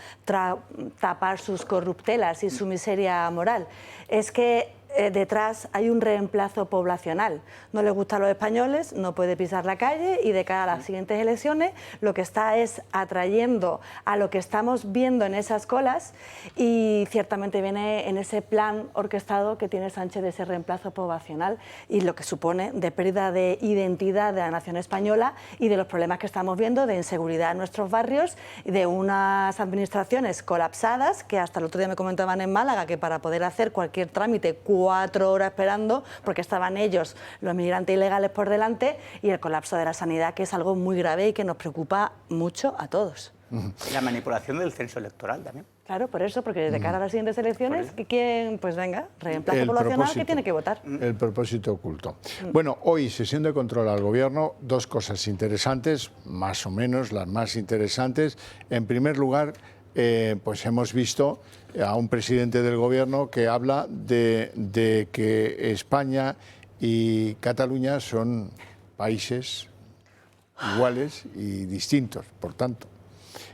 tapar sus corruptelas y su miseria moral, es que detrás hay un reemplazo poblacional. No le gusta a los españoles, no puede pisar la calle y de cara a las siguientes elecciones lo que está es atrayendo a lo que estamos viendo en esas colas y ciertamente viene en ese plan orquestado que tiene Sánchez de ese reemplazo poblacional y lo que supone de pérdida de identidad de la nación española y de los problemas que estamos viendo de inseguridad en nuestros barrios y de unas administraciones colapsadas que hasta el otro día me comentaban en Málaga que para poder hacer cualquier trámite 4 horas esperando porque estaban ellos, los migrantes ilegales, por delante y el colapso de la sanidad, que es algo muy grave y que nos preocupa mucho a todos. Y la manipulación del censo electoral también. Claro, por eso, porque de cara a las siguientes elecciones, ¿quién? Pues venga, reemplazo poblacional que tiene que votar. El propósito oculto. Bueno, hoy, sesión de control al Gobierno, 2 cosas interesantes, más o menos las más interesantes. En primer lugar, pues hemos visto a un presidente del Gobierno que habla de que España y Cataluña son países iguales y distintos, por tanto.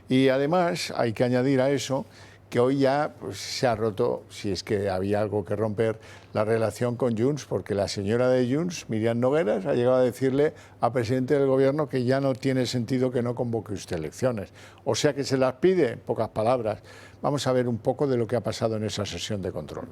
Y además hay que añadir a eso que hoy ya pues, se ha roto, si es que había algo que romper, la relación con Junts, porque la señora de Junts, Miriam Nogueras, ha llegado a decirle al presidente del Gobierno que ya no tiene sentido que no convoque usted elecciones. O sea que se las pide, en pocas palabras. Vamos a ver un poco de lo que ha pasado en esa sesión de control.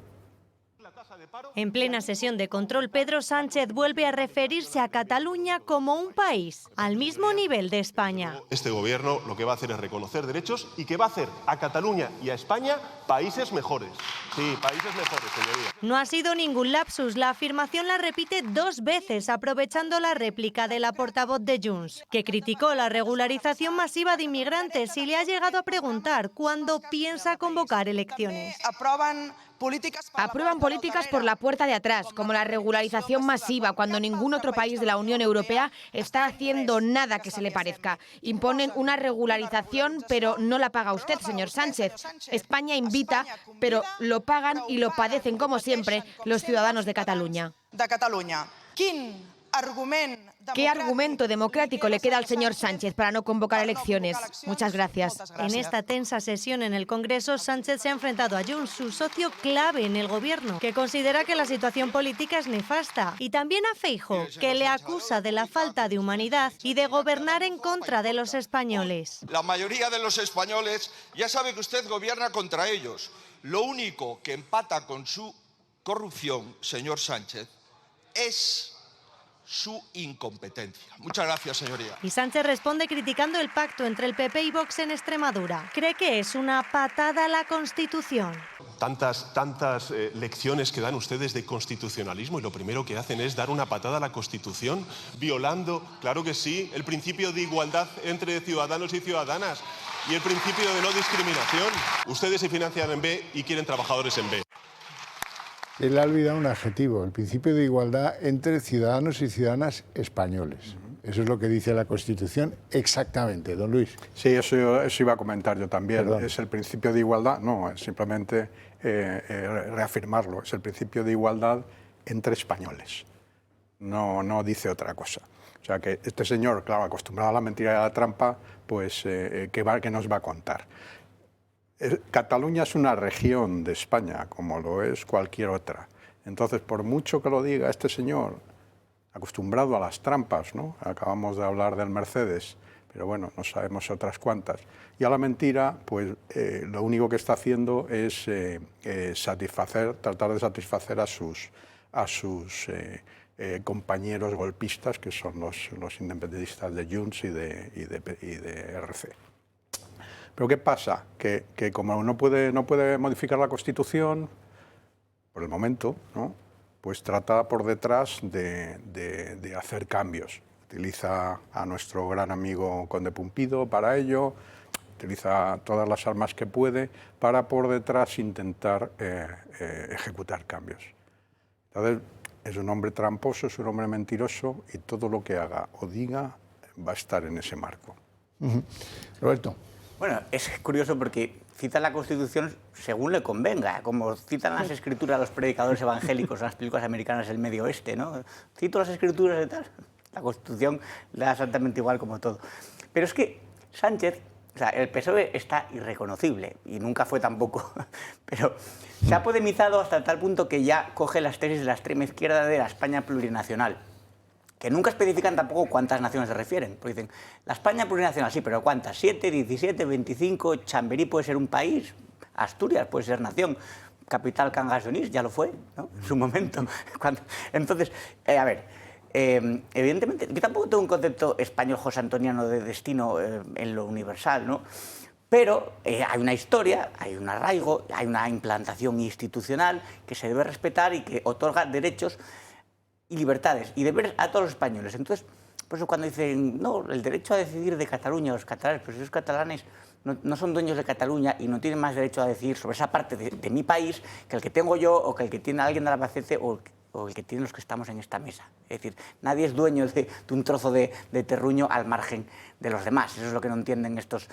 En plena sesión de control, Pedro Sánchez vuelve a referirse a Cataluña como un país al mismo nivel de España. Este gobierno lo que va a hacer es reconocer derechos y que va a hacer a Cataluña y a España países mejores. Sí, países mejores, señoría. No ha sido ningún lapsus. La afirmación la repite 2 veces, aprovechando la réplica de la portavoz de Junts, que criticó la regularización masiva de inmigrantes y le ha llegado a preguntar cuándo piensa convocar elecciones. Aprueban políticas por la puerta de atrás, como la regularización masiva, cuando ningún otro país de la Unión Europea está haciendo nada que se le parezca. Imponen una regularización, pero no la paga usted, señor Sánchez. España invita, pero lo pagan y lo padecen, como siempre, los ciudadanos de Cataluña. ¿Qué argumento democrático le queda al señor Sánchez para no convocar elecciones? Muchas gracias. En esta tensa sesión en el Congreso, Sánchez se ha enfrentado a Junts, su socio clave en el Gobierno, que considera que la situación política es nefasta, y también a Feijóo, que le acusa de la falta de humanidad y de gobernar en contra de los españoles. La mayoría de los españoles ya sabe que usted gobierna contra ellos. Lo único que empata con su corrupción, señor Sánchez, es su incompetencia. Muchas gracias, señoría. Y Sánchez responde criticando el pacto entre el PP y Vox en Extremadura. Cree que es una patada a la Constitución. Tantas lecciones que dan ustedes de constitucionalismo y lo primero que hacen es dar una patada a la Constitución, violando, claro que sí, el principio de igualdad entre ciudadanos y ciudadanas y el principio de no discriminación. Ustedes se financian en B y quieren trabajadores en B. Él ha olvidado un adjetivo, el principio de igualdad entre ciudadanos y ciudadanas españoles. Eso es lo que dice la Constitución exactamente, don Luis. Sí, eso iba a comentar yo también. Perdón. Es el principio de igualdad, no, es simplemente reafirmarlo. Es el principio de igualdad entre españoles. No dice otra cosa. O sea que este señor, claro, acostumbrado a la mentira y a la trampa, pues ¿qué nos va a contar? Cataluña es una región de España, como lo es cualquier otra. Entonces, por mucho que lo diga este señor, acostumbrado a las trampas, ¿no? Acabamos de hablar del Mercedes, pero bueno, no sabemos otras cuantas. Y a la mentira, pues lo único que está haciendo es tratar de satisfacer a sus compañeros golpistas, que son los independentistas de Junts y de RC. Pero ¿qué pasa? Que como no puede modificar la Constitución, por el momento, ¿no? Pues trata por detrás de hacer cambios. Utiliza a nuestro gran amigo Conde Pumpido para ello, utiliza todas las armas que puede para por detrás intentar ejecutar cambios. Entonces, es un hombre tramposo, es un hombre mentiroso y todo lo que haga o diga va a estar en ese marco. Roberto. Bueno, es curioso porque cita la Constitución según le convenga, como citan las escrituras los predicadores evangélicos en las películas americanas del Medio Oeste, ¿no? Cito las escrituras y tal. La Constitución le da exactamente igual como todo. Pero es que Sánchez, o sea, el PSOE está irreconocible y nunca fue tampoco, pero se ha podemizado hasta tal punto que ya coge las tesis de la extrema izquierda de la España plurinacional, que nunca especifican tampoco cuántas naciones se refieren, porque dicen, la España plurinacional, sí, pero ¿cuántas? ¿7, 17, 25? ¿Chamberí puede ser un país? ¿Asturias puede ser nación? ¿Capital Cangas de Onís? Ya lo fue, ¿no? En su momento. Entonces, a ver, evidentemente, yo tampoco tengo un concepto español josé-antoniano de destino en lo universal, ¿no? Pero hay una historia, hay un arraigo, hay una implantación institucional que se debe respetar y que otorga derechos y libertades y deberes a todos los españoles. Entonces, por eso cuando dicen, no, el derecho a decidir de Cataluña, los catalanes, pues esos catalanes no son dueños de Cataluña y no tienen más derecho a decidir sobre esa parte de mi país que el que tengo yo o que el que tiene alguien de Albacete o el que tienen los que estamos en esta mesa. Es decir, nadie es dueño de un trozo de terruño al margen de los demás. Eso es lo que no entienden estos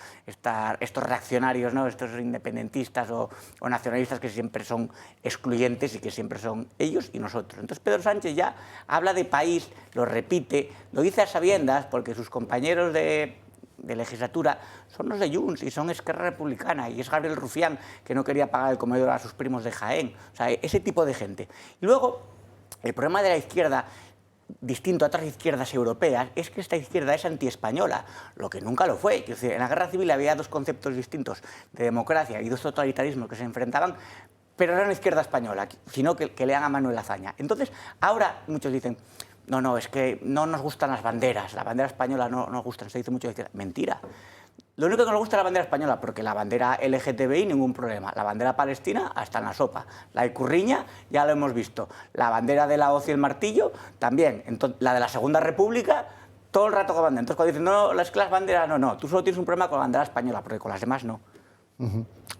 reaccionarios, ¿no? Estos independentistas o nacionalistas que siempre son excluyentes y que siempre son ellos y nosotros. Entonces Pedro Sánchez ya habla de país, lo repite, lo dice a sabiendas porque sus compañeros de legislatura son los de Junts y son Esquerra Republicana y es Gabriel Rufián que no quería pagar el comedor a sus primos de Jaén. O sea, ese tipo de gente. Y luego, el problema de la izquierda, distinto a otras izquierdas europeas, es que esta izquierda es antiespañola, lo que nunca lo fue. Es decir, en la Guerra Civil había dos conceptos distintos de democracia y dos totalitarismos que se enfrentaban, pero no era una izquierda española, sino que lean a Manuel Azaña. Entonces, ahora muchos dicen, no, es que no nos gustan las banderas, la bandera española no nos gusta, se dice mucho de izquierda. Mentira. Lo único que nos gusta es la bandera española, porque la bandera LGTBI, ningún problema. La bandera palestina, hasta en la sopa. La de Curriña, ya lo hemos visto. La bandera de la hoz y el martillo, también. Entonces, la de la Segunda República, todo el rato con bandera. Entonces, cuando dicen, no, es que las banderas, no. Tú solo tienes un problema con la bandera española, porque con las demás no.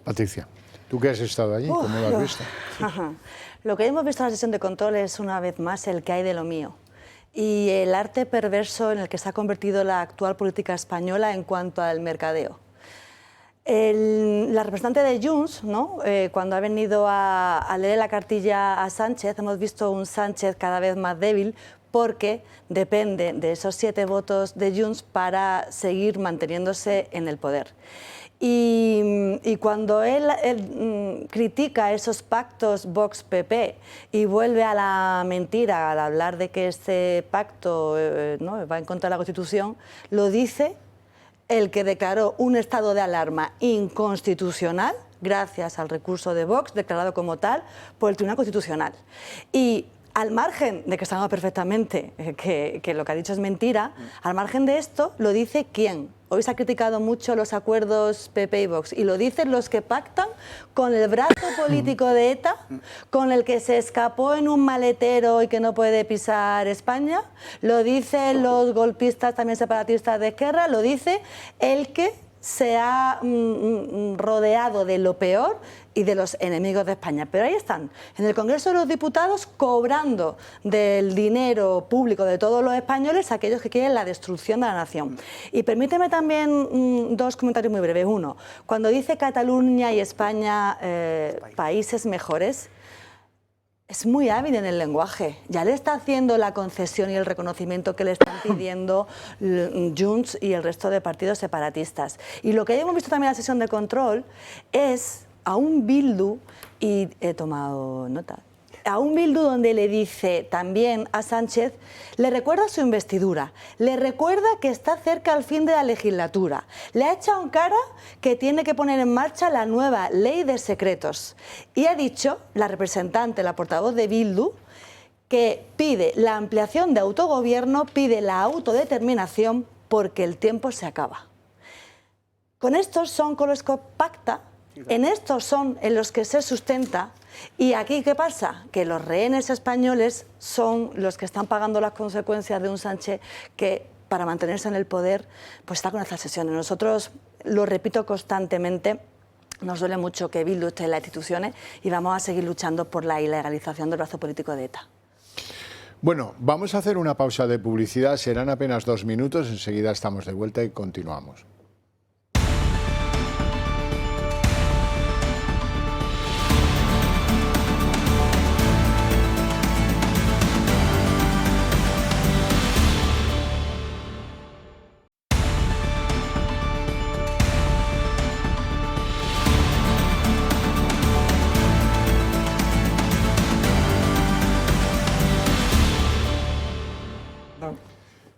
Patricia, tú que has estado allí, ¿cómo lo has visto? Lo que hemos visto en la sesión de control es, una vez más, el que hay de lo mío. Y el arte perverso en el que se ha convertido la actual política española en cuanto al mercadeo. La representante de Junts, ¿no? Cuando ha venido a leer la cartilla a Sánchez, hemos visto un Sánchez cada vez más débil porque depende de esos 7 votos de Junts para seguir manteniéndose en el poder. Y cuando él critica esos pactos Vox-PP y vuelve a la mentira al hablar de que este pacto ¿no? va en contra de la Constitución, lo dice el que declaró un estado de alarma inconstitucional gracias al recurso de Vox, declarado como tal por el Tribunal Constitucional. Y al margen de que sabemos perfectamente que lo que ha dicho es mentira, al margen de esto, lo dice ¿quién? Hoy se ha criticado mucho los acuerdos PP y Vox, y lo dicen los que pactan con el brazo político de ETA, con el que se escapó en un maletero y que no puede pisar España, lo dicen los golpistas también separatistas de Esquerra, lo dice el que se ha rodeado de lo peor y de los enemigos de España. Pero ahí están, en el Congreso de los Diputados, cobrando del dinero público de todos los españoles a aquellos que quieren la destrucción de la nación. Y permíteme también dos comentarios muy breves. Uno, cuando dice Cataluña y España países mejores, es muy hábil en el lenguaje. Ya le está haciendo la concesión y el reconocimiento que le están pidiendo Junts y el resto de partidos separatistas. Y lo que hemos visto también en la sesión de control es a un Bildu, y he tomado nota, a un Bildu donde le dice también a Sánchez, le recuerda su investidura, le recuerda que está cerca al fin de la legislatura, le ha echado en cara que tiene que poner en marcha la nueva ley de secretos. Y ha dicho, la representante, la portavoz de Bildu, que pide la ampliación de autogobierno, pide la autodeterminación porque el tiempo se acaba. Con estos son con los que pacta, en estos son en los que se sustenta. Y aquí, ¿qué pasa? Que los rehenes españoles son los que están pagando las consecuencias de un Sánchez que, para mantenerse en el poder, pues está con estas sesiones. Nosotros, lo repito constantemente, nos duele mucho que Bildu esté en las instituciones y vamos a seguir luchando por la ilegalización del brazo político de ETA. Bueno, vamos a hacer una pausa de publicidad, serán apenas 2 minutos, enseguida estamos de vuelta y continuamos.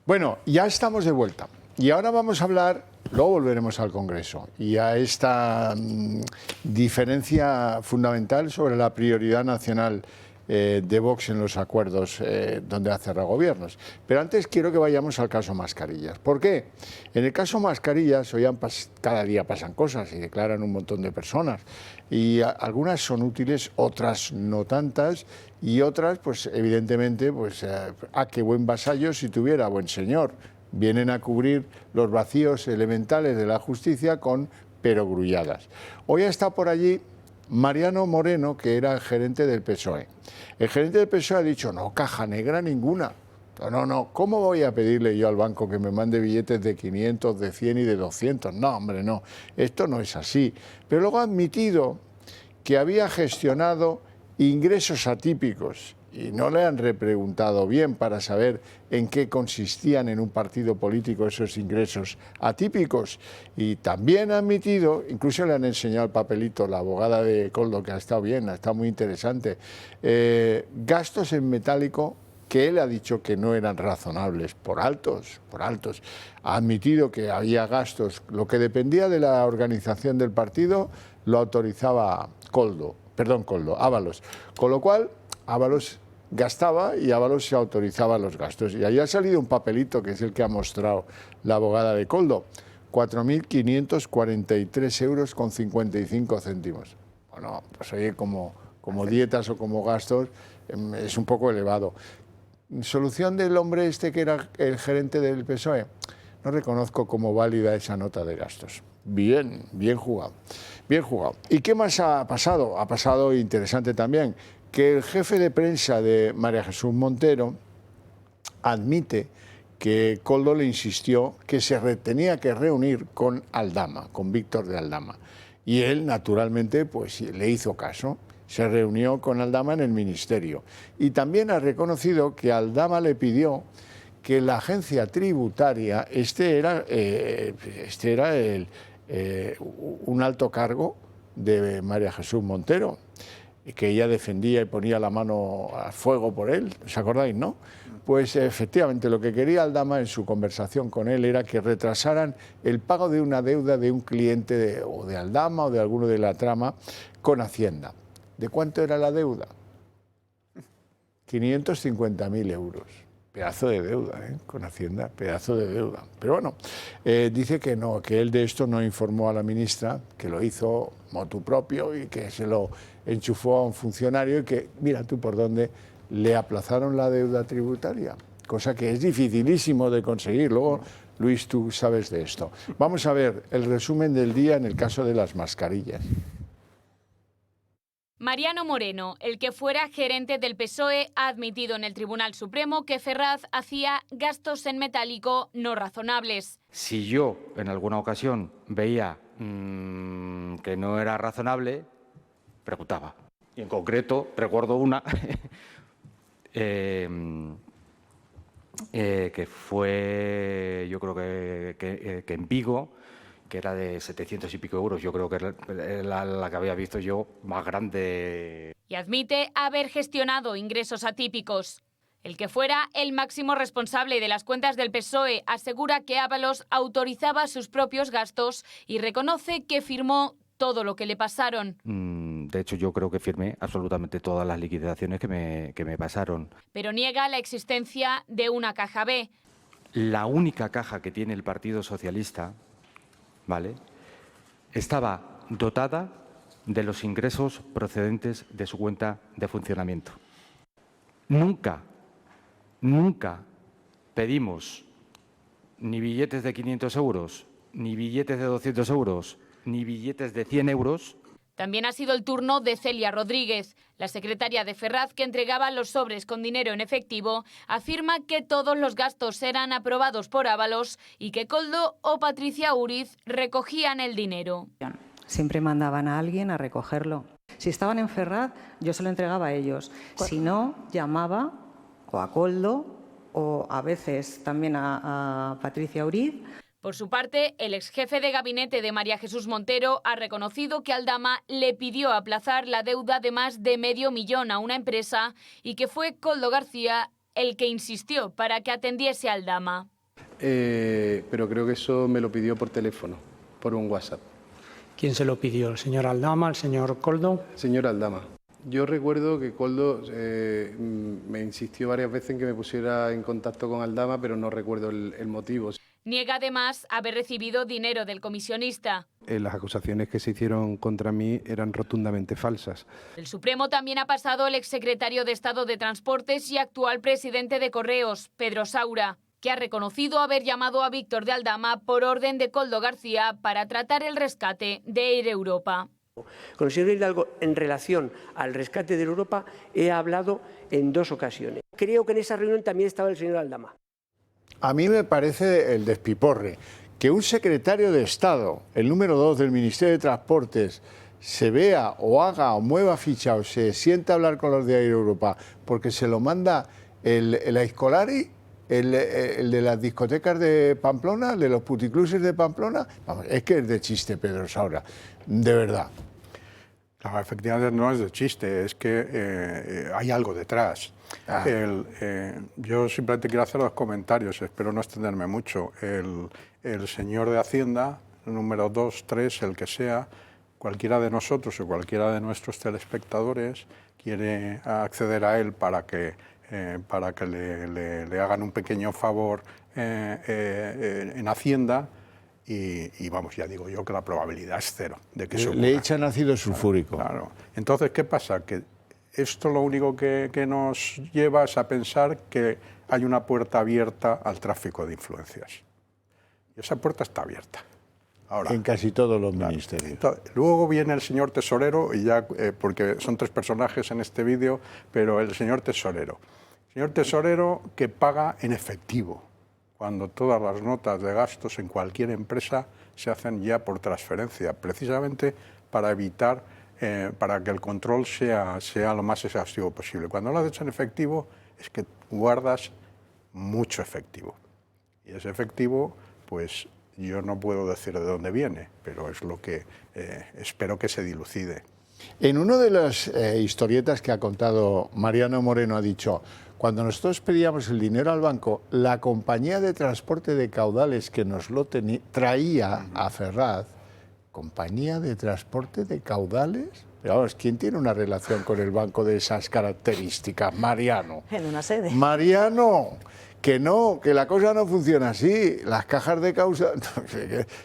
Bueno, ya estamos de vuelta y ahora vamos a hablar, luego volveremos al Congreso y a esta diferencia fundamental sobre la prioridad nacional de Vox en los acuerdos donde ha cerrado gobiernos. Pero antes quiero que vayamos al caso Mascarillas. ¿Por qué? En el caso Mascarillas, cada día pasan cosas y declaran un montón de personas y algunas son útiles, otras no tantas y otras, pues evidentemente, pues qué buen vasallo si tuviera buen señor. Vienen a cubrir los vacíos elementales de la justicia con perogrulladas. Hoy está por allí Mariano Moreno, que era el gerente del PSOE. El gerente del PSOE ha dicho, no, caja negra ninguna. No, ¿cómo voy a pedirle yo al banco que me mande billetes de 500, de 100 y de 200? No, hombre, no, esto no es así. Pero luego ha admitido que había gestionado ingresos atípicos y no le han repreguntado bien para saber en qué consistían en un partido político esos ingresos atípicos. Y también ha admitido, incluso le han enseñado el papelito, la abogada de Koldo, que ha estado bien, ha estado muy interesante, gastos en metálico que él ha dicho que no eran razonables, por altos. Ha admitido que había gastos, lo que dependía de la organización del partido lo autorizaba Ábalos. Con lo cual, Ábalos gastaba y Ábalos se autorizaba los gastos. Y ahí ha salido un papelito, que es el que ha mostrado la abogada de Koldo, 4.543,55 €. Bueno, pues oye, como dietas o como gastos, es un poco elevado. ¿Solución del hombre este que era el gerente del PSOE? No reconozco como válida esa nota de gastos. Bien jugado. ¿Y qué más ha pasado? Ha pasado, interesante también, que el jefe de prensa de María Jesús Montero admite que Koldo le insistió que se tenía que reunir con Aldama, con Víctor de Aldama. Y él, naturalmente, pues le hizo caso. Se reunió con Aldama en el ministerio. Y también ha reconocido que Aldama le pidió que la agencia tributaria, este era un alto cargo de María Jesús Montero, que ella defendía y ponía la mano al fuego por él, ¿os acordáis, no? Pues efectivamente lo que quería Aldama en su conversación con él era que retrasaran el pago de una deuda de un cliente o de Aldama o de alguno de la trama con Hacienda. ¿De cuánto era la deuda? 550.000 €. Pedazo de deuda, con Hacienda, pedazo de deuda. Pero bueno, dice que no, que él de esto no informó a la ministra, que lo hizo motu propio y que se lo enchufó a un funcionario y que, mira tú por dónde, le aplazaron la deuda tributaria, cosa que es dificilísimo de conseguir. Luego Luis, tú sabes de esto. Vamos a ver el resumen del día en el caso de las mascarillas. Mariano Moreno, el que fuera gerente del PSOE, ha admitido en el Tribunal Supremo que Ferraz hacía gastos en metálico no razonables. Si yo en alguna ocasión veía que no era razonable, preguntaba. Y en concreto, recuerdo una que fue, yo creo que en Vigo, que era de 700 y pico euros. Yo creo que era la que había visto yo más grande. Y admite haber gestionado ingresos atípicos. El que fuera el máximo responsable de las cuentas del PSOE asegura que Ábalos autorizaba sus propios gastos y reconoce que firmó todo lo que le pasaron. De hecho, yo creo que firmé absolutamente todas las liquidaciones que me pasaron. Pero niega la existencia de una caja B. La única caja que tiene el Partido Socialista, ¿vale?, estaba dotada de los ingresos procedentes de su cuenta de funcionamiento. Nunca pedimos ni billetes de 500 euros, ni billetes de 200 euros, ni billetes de 100 euros. También ha sido el turno de Celia Rodríguez. La secretaria de Ferraz, que entregaba los sobres con dinero en efectivo, afirma que todos los gastos eran aprobados por Ábalos y que Koldo o Patricia Uriz recogían el dinero. Siempre mandaban a alguien a recogerlo. Si estaban en Ferraz, yo se lo entregaba a ellos. Si no, llamaba o a Koldo o a veces también a Patricia Uriz. Por su parte, el exjefe de gabinete de María Jesús Montero ha reconocido que Aldama le pidió aplazar la deuda de más de $500.000 a una empresa y que fue Koldo García el que insistió para que atendiese a Aldama. Pero creo que eso me lo pidió por teléfono, por un WhatsApp. ¿Quién se lo pidió? ¿El señor Aldama, el señor Koldo? Señor Aldama. Yo recuerdo que Koldo me insistió varias veces en que me pusiera en contacto con Aldama, pero no recuerdo el motivo. Niega además haber recibido dinero del comisionista. Las acusaciones que se hicieron contra mí eran rotundamente falsas. El Supremo también ha pasado el exsecretario de Estado de Transportes y actual presidente de Correos, Pedro Saura, que ha reconocido haber llamado a Víctor de Aldama por orden de Koldo García para tratar el rescate de Air Europa. Con el señor Hidalgo, en relación al rescate de Europa, he hablado en 2 ocasiones. Creo que en esa reunión también estaba el señor Aldama. A mí me parece el despiporre que un secretario de Estado, el número 2 del Ministerio de Transportes, se vea o haga o mueva ficha o se sienta a hablar con los de Air Europa porque se lo manda el Aizkolari, el de las discotecas de Pamplona, el de los puticluses de Pamplona. Vamos, es que es de chiste, Pedro Saura, de verdad. No, efectivamente no es de chiste, es que hay algo detrás. Yo simplemente quiero hacer 2 comentarios, espero no extenderme mucho. El señor de Hacienda, número 2, 3, el que sea, cualquiera de nosotros o cualquiera de nuestros telespectadores quiere acceder a él para que le hagan un pequeño favor en Hacienda. Y vamos, ya digo yo que la probabilidad es 0 de que eso ocurra. Le echan ácido sulfúrico. Claro. Entonces, ¿qué pasa? Que esto lo único que nos lleva es a pensar que hay una puerta abierta al tráfico de influencias. Y esa puerta está abierta. Ahora, en casi todos los ministerios. Entonces, luego viene el señor tesorero, y ya, porque son 3 personajes en este vídeo, pero el señor tesorero. El señor tesorero que paga en efectivo, cuando todas las notas de gastos en cualquier empresa se hacen ya por transferencia, precisamente para evitar, para que el control sea lo más exhaustivo posible. Cuando lo haces en efectivo es que guardas mucho efectivo. Y ese efectivo, pues yo no puedo decir de dónde viene, pero es lo que espero que se dilucide. En una de las historietas que ha contado Mariano Moreno ha dicho: cuando nosotros pedíamos el dinero al banco, la compañía de transporte de caudales que nos lo traía a Ferraz, compañía de transporte de caudales, pero vamos, ¿quién tiene una relación con el banco de esas características? Mariano. En una sede. Mariano, que no, que la cosa no funciona así. Las cajas de causa,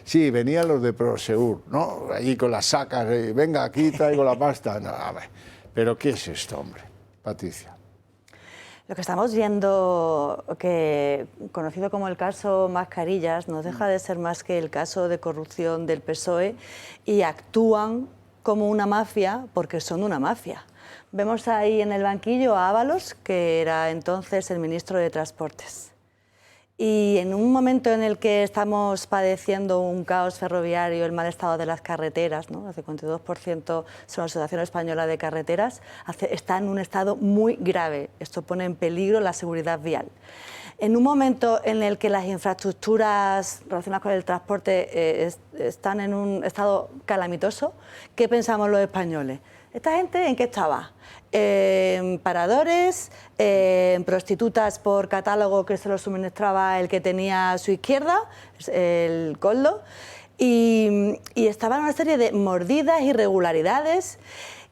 sí, venían los de Prosegur, ¿no? Allí con las sacas, venga, aquí traigo la pasta. No, a ver, pero ¿qué es esto, hombre? Patricia. Lo que estamos viendo, conocido como el caso Mascarillas, no deja de ser más que el caso de corrupción del PSOE y actúan como una mafia porque son una mafia. Vemos ahí en el banquillo a Ábalos, que era entonces el ministro de Transportes. Y en un momento en el que estamos padeciendo un caos ferroviario, el mal estado de las carreteras, ¿no? El 52% son la Asociación Española de Carreteras, está en un estado muy grave. Esto pone en peligro la seguridad vial. En un momento en el que las infraestructuras relacionadas con el transporte están en un estado calamitoso, ¿qué pensamos los españoles? ¿Esta gente en qué estaba? En paradores, en prostitutas por catálogo que se lo suministraba el que tenía a su izquierda, el Koldo, y estaba en una serie de mordidas, irregularidades.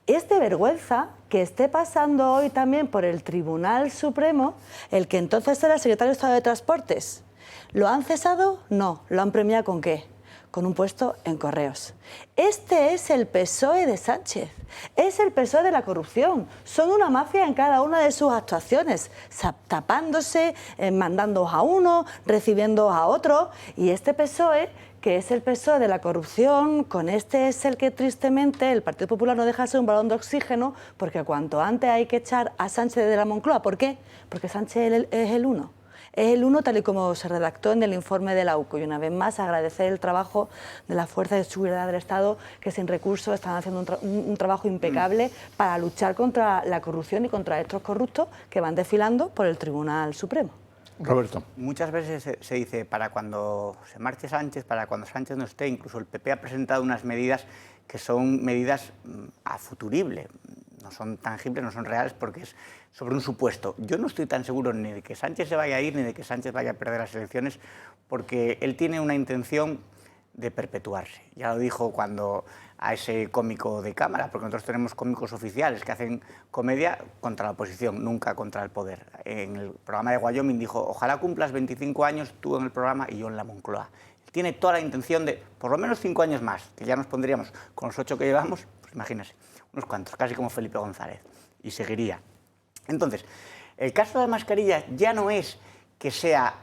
Es de vergüenza que esté pasando hoy también por el Tribunal Supremo el que entonces era el secretario de Estado de Transportes. ¿Lo han cesado? No. ¿Lo han premiado con qué? Con un puesto en Correos. Este es el PSOE de Sánchez, es el PSOE de la corrupción. Son una mafia en cada una de sus actuaciones, tapándose, mandando a uno, recibiendo a otro. Y este PSOE, que es el PSOE de la corrupción, con este es el que tristemente el Partido Popular no deja de ser un balón de oxígeno, porque cuanto antes hay que echar a Sánchez de la Moncloa. ¿Por qué? Porque Sánchez es el uno. Es el uno tal y como se redactó en el informe de la UCO. Y una vez más agradecer el trabajo de las fuerzas de seguridad del Estado, que sin recursos están haciendo un trabajo impecable para luchar contra la corrupción y contra estos corruptos que van desfilando por el Tribunal Supremo. Roberto. Muchas veces se dice, para cuando se marche Sánchez, para cuando Sánchez no esté, incluso el PP ha presentado unas medidas que son medidas a futurible. No son tangibles, no son reales, porque es sobre un supuesto. Yo no estoy tan seguro ni de que Sánchez se vaya a ir, ni de que Sánchez vaya a perder las elecciones, porque él tiene una intención de perpetuarse. Ya lo dijo cuando a ese cómico de cámara, porque nosotros tenemos cómicos oficiales que hacen comedia contra la oposición, nunca contra el poder. En el programa de Wyoming dijo, ojalá cumplas 25 años tú en el programa y yo en la Moncloa. Él tiene toda la intención de, por lo menos 5 años más, que ya nos pondríamos con los 8 que llevamos, pues imagínense, unos cuantos, casi como Felipe González, y seguiría. Entonces, el caso de Mascarillas ya no es que sea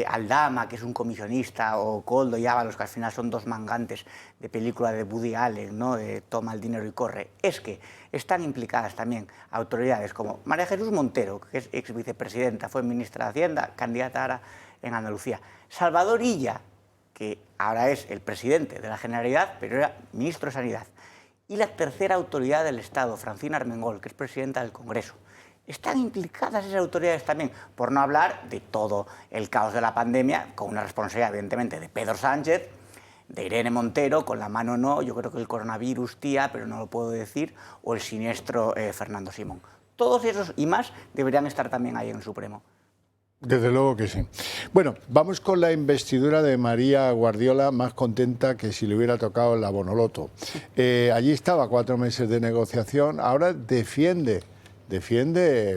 Aldama, que es un comisionista, o Koldo y Ábalos, que al final son dos mangantes de película de Woody Allen, ¿no? De toma el dinero y corre. Es que están implicadas también autoridades como María Jesús Montero, que es ex vicepresidenta, fue ministra de Hacienda, candidata ahora en Andalucía. Salvador Illa, que ahora es el presidente de la Generalidad, pero era ministro de Sanidad. Y la tercera autoridad del Estado, Francina Armengol, que es presidenta del Congreso. Están implicadas esas autoridades también, por no hablar de todo el caos de la pandemia, con una responsabilidad, evidentemente, de Pedro Sánchez, de Irene Montero, con la mano no, yo creo que el coronavirus, tía, pero no lo puedo decir, o el siniestro Fernando Simón. Todos esos y más deberían estar también ahí en el Supremo. Desde luego que sí. Bueno, vamos con la investidura de María Guardiola, más contenta que si le hubiera tocado la Bonoloto. Allí estaba 4 meses de negociación, ahora defiende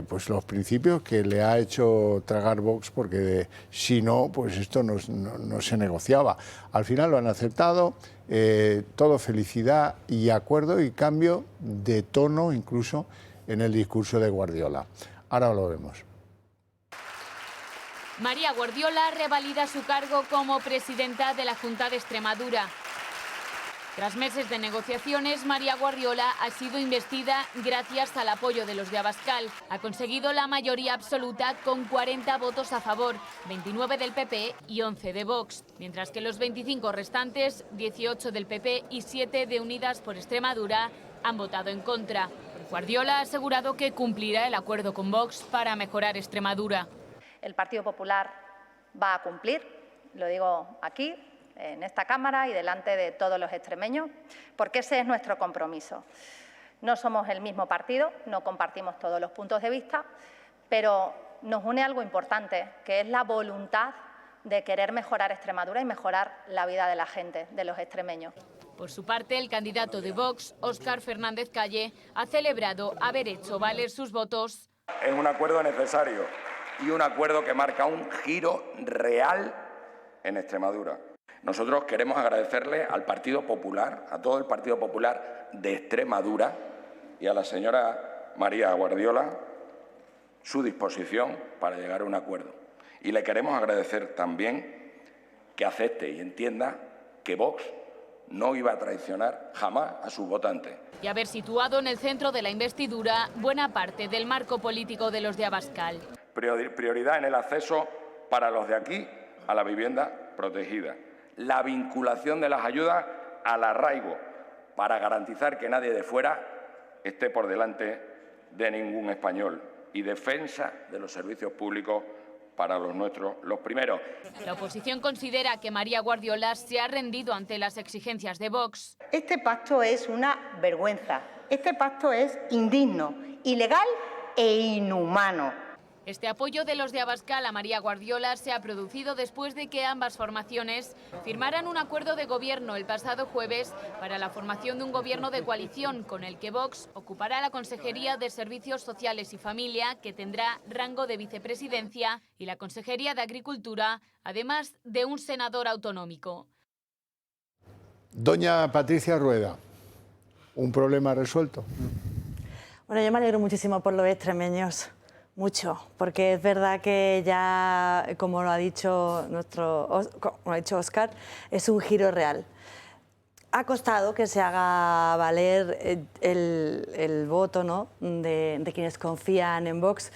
pues los principios que le ha hecho tragar Vox, porque si no, pues esto no se negociaba. Al final lo han aceptado, todo felicidad y acuerdo y cambio de tono incluso en el discurso de Guardiola. Ahora lo vemos. María Guardiola revalida su cargo como presidenta de la Junta de Extremadura. Tras meses de negociaciones, María Guardiola ha sido investida gracias al apoyo de los de Abascal. Ha conseguido la mayoría absoluta con 40 votos a favor, 29 del PP y 11 de Vox, mientras que los 25 restantes, 18 del PP y 7 de Unidas por Extremadura, han votado en contra. Guardiola ha asegurado que cumplirá el acuerdo con Vox para mejorar Extremadura. El Partido Popular va a cumplir, lo digo aquí, en esta Cámara y delante de todos los extremeños, porque ese es nuestro compromiso. No somos el mismo partido, no compartimos todos los puntos de vista, pero nos une algo importante, que es la voluntad de querer mejorar Extremadura y mejorar la vida de la gente, de los extremeños. Por su parte, el candidato de Vox, Óscar Fernández Calle, ha celebrado haber hecho valer sus votos. Es un acuerdo necesario y un acuerdo que marca un giro real en Extremadura. Nosotros queremos agradecerle al Partido Popular, a todo el Partido Popular de Extremadura y a la señora María Guardiola su disposición para llegar a un acuerdo. Y le queremos agradecer también que acepte y entienda que Vox no iba a traicionar jamás a sus votantes. Y haber situado en el centro de la investidura buena parte del marco político de los de Abascal. Prioridad en el acceso para los de aquí a la vivienda protegida. La vinculación de las ayudas al arraigo para garantizar que nadie de fuera esté por delante de ningún español. Y defensa de los servicios públicos para los nuestros, los primeros. La oposición considera que María Guardiola se ha rendido ante las exigencias de Vox. Este pacto es una vergüenza. Este pacto es indigno, ilegal e inhumano. Este apoyo de los de Abascal a María Guardiola se ha producido después de que ambas formaciones firmaran un acuerdo de gobierno el pasado jueves para la formación de un gobierno de coalición con el que Vox ocupará la Consejería de Servicios Sociales y Familia, que tendrá rango de vicepresidencia, y la Consejería de Agricultura, además de un senador autonómico. Doña Patricia Rueda, ¿un problema resuelto? Bueno, yo me alegro muchísimo por los extremeños. Mucho, porque es verdad que ya, como lo ha dicho Óscar, es un giro real. Ha costado que se haga valer el voto, ¿no?, de quienes confían en Vox,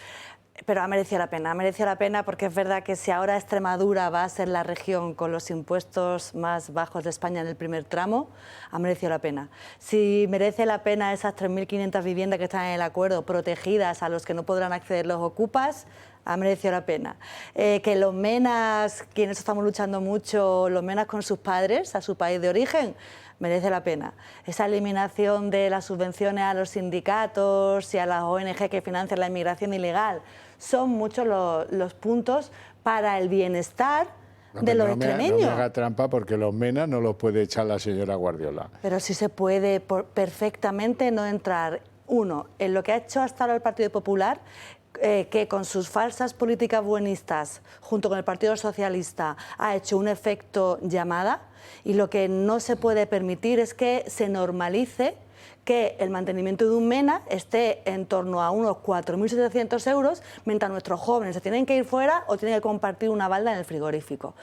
pero ha merecido la pena porque es verdad que si ahora Extremadura va a ser la región con los impuestos más bajos de España en el primer tramo, ha merecido la pena. Si merece la pena esas 3.500 viviendas que están en el acuerdo protegidas a los que no podrán acceder los ocupas, ha merecido la pena. Que los menas, quienes estamos luchando mucho, los menas con sus padres, a su país de origen, merece la pena. Esa eliminación de las subvenciones a los sindicatos y a las ONG que financian la inmigración ilegal, son muchos los puntos para el bienestar de los extremeños. No me haga trampa porque los menas no los puede echar la señora Guardiola. Pero sí se puede perfectamente no entrar, uno, en lo que ha hecho hasta ahora el Partido Popular, que con sus falsas políticas buenistas, junto con el Partido Socialista, ha hecho un efecto llamada, y lo que no se puede permitir es que se normalice que el mantenimiento de un MENA esté en torno a unos 4.700 euros, mientras nuestros jóvenes se tienen que ir fuera o tienen que compartir una balda en el frigorífico.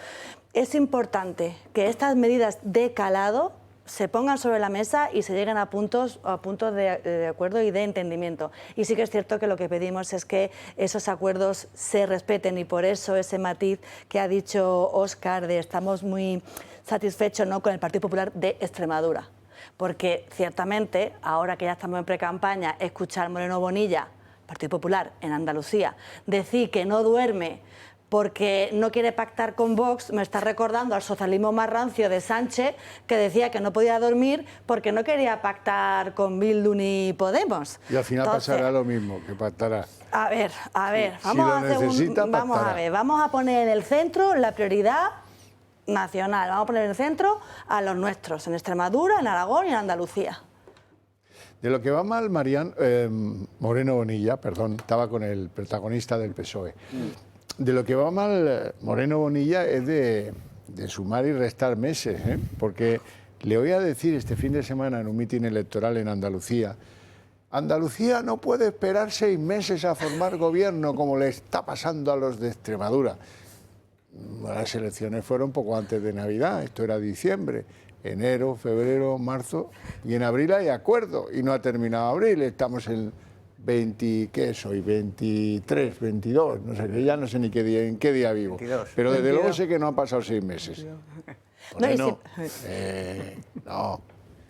Es importante que estas medidas de calado se pongan sobre la mesa y se lleguen a puntos de acuerdo y de entendimiento. Y sí que es cierto que lo que pedimos es que esos acuerdos se respeten, y por eso ese matiz que ha dicho Óscar de estamos muy satisfechos, ¿no?, con el Partido Popular de Extremadura. Porque ciertamente, ahora que ya estamos en pre-campaña, escuchar Moreno Bonilla, Partido Popular en Andalucía, decir que no duerme porque no quiere pactar con Vox, me está recordando al socialismo más rancio de Sánchez, que decía que no podía dormir porque no quería pactar con Bildu ni Podemos. Y al final pasará lo mismo, que pactará. A ver, vamos a poner en el centro la prioridad nacional, vamos a poner en el centro a los nuestros, en Extremadura, en Aragón y en Andalucía. De lo que va mal, Moreno Bonilla, perdón, estaba con el protagonista del PSOE. De lo que va mal Moreno Bonilla es de sumar y restar meses, porque le voy a decir este fin de semana en un mitin electoral en Andalucía, Andalucía no puede esperar 6 meses a formar gobierno como le está pasando a los de Extremadura. Las elecciones fueron poco antes de Navidad, esto era diciembre, enero, febrero, marzo, y en abril hay acuerdo, y no ha terminado abril, estamos en 20, ¿qué es hoy? 23, 22, no sé, ya no sé ni en qué día vivo. 22. Pero desde 22. luego sé que no han pasado 6 meses. No.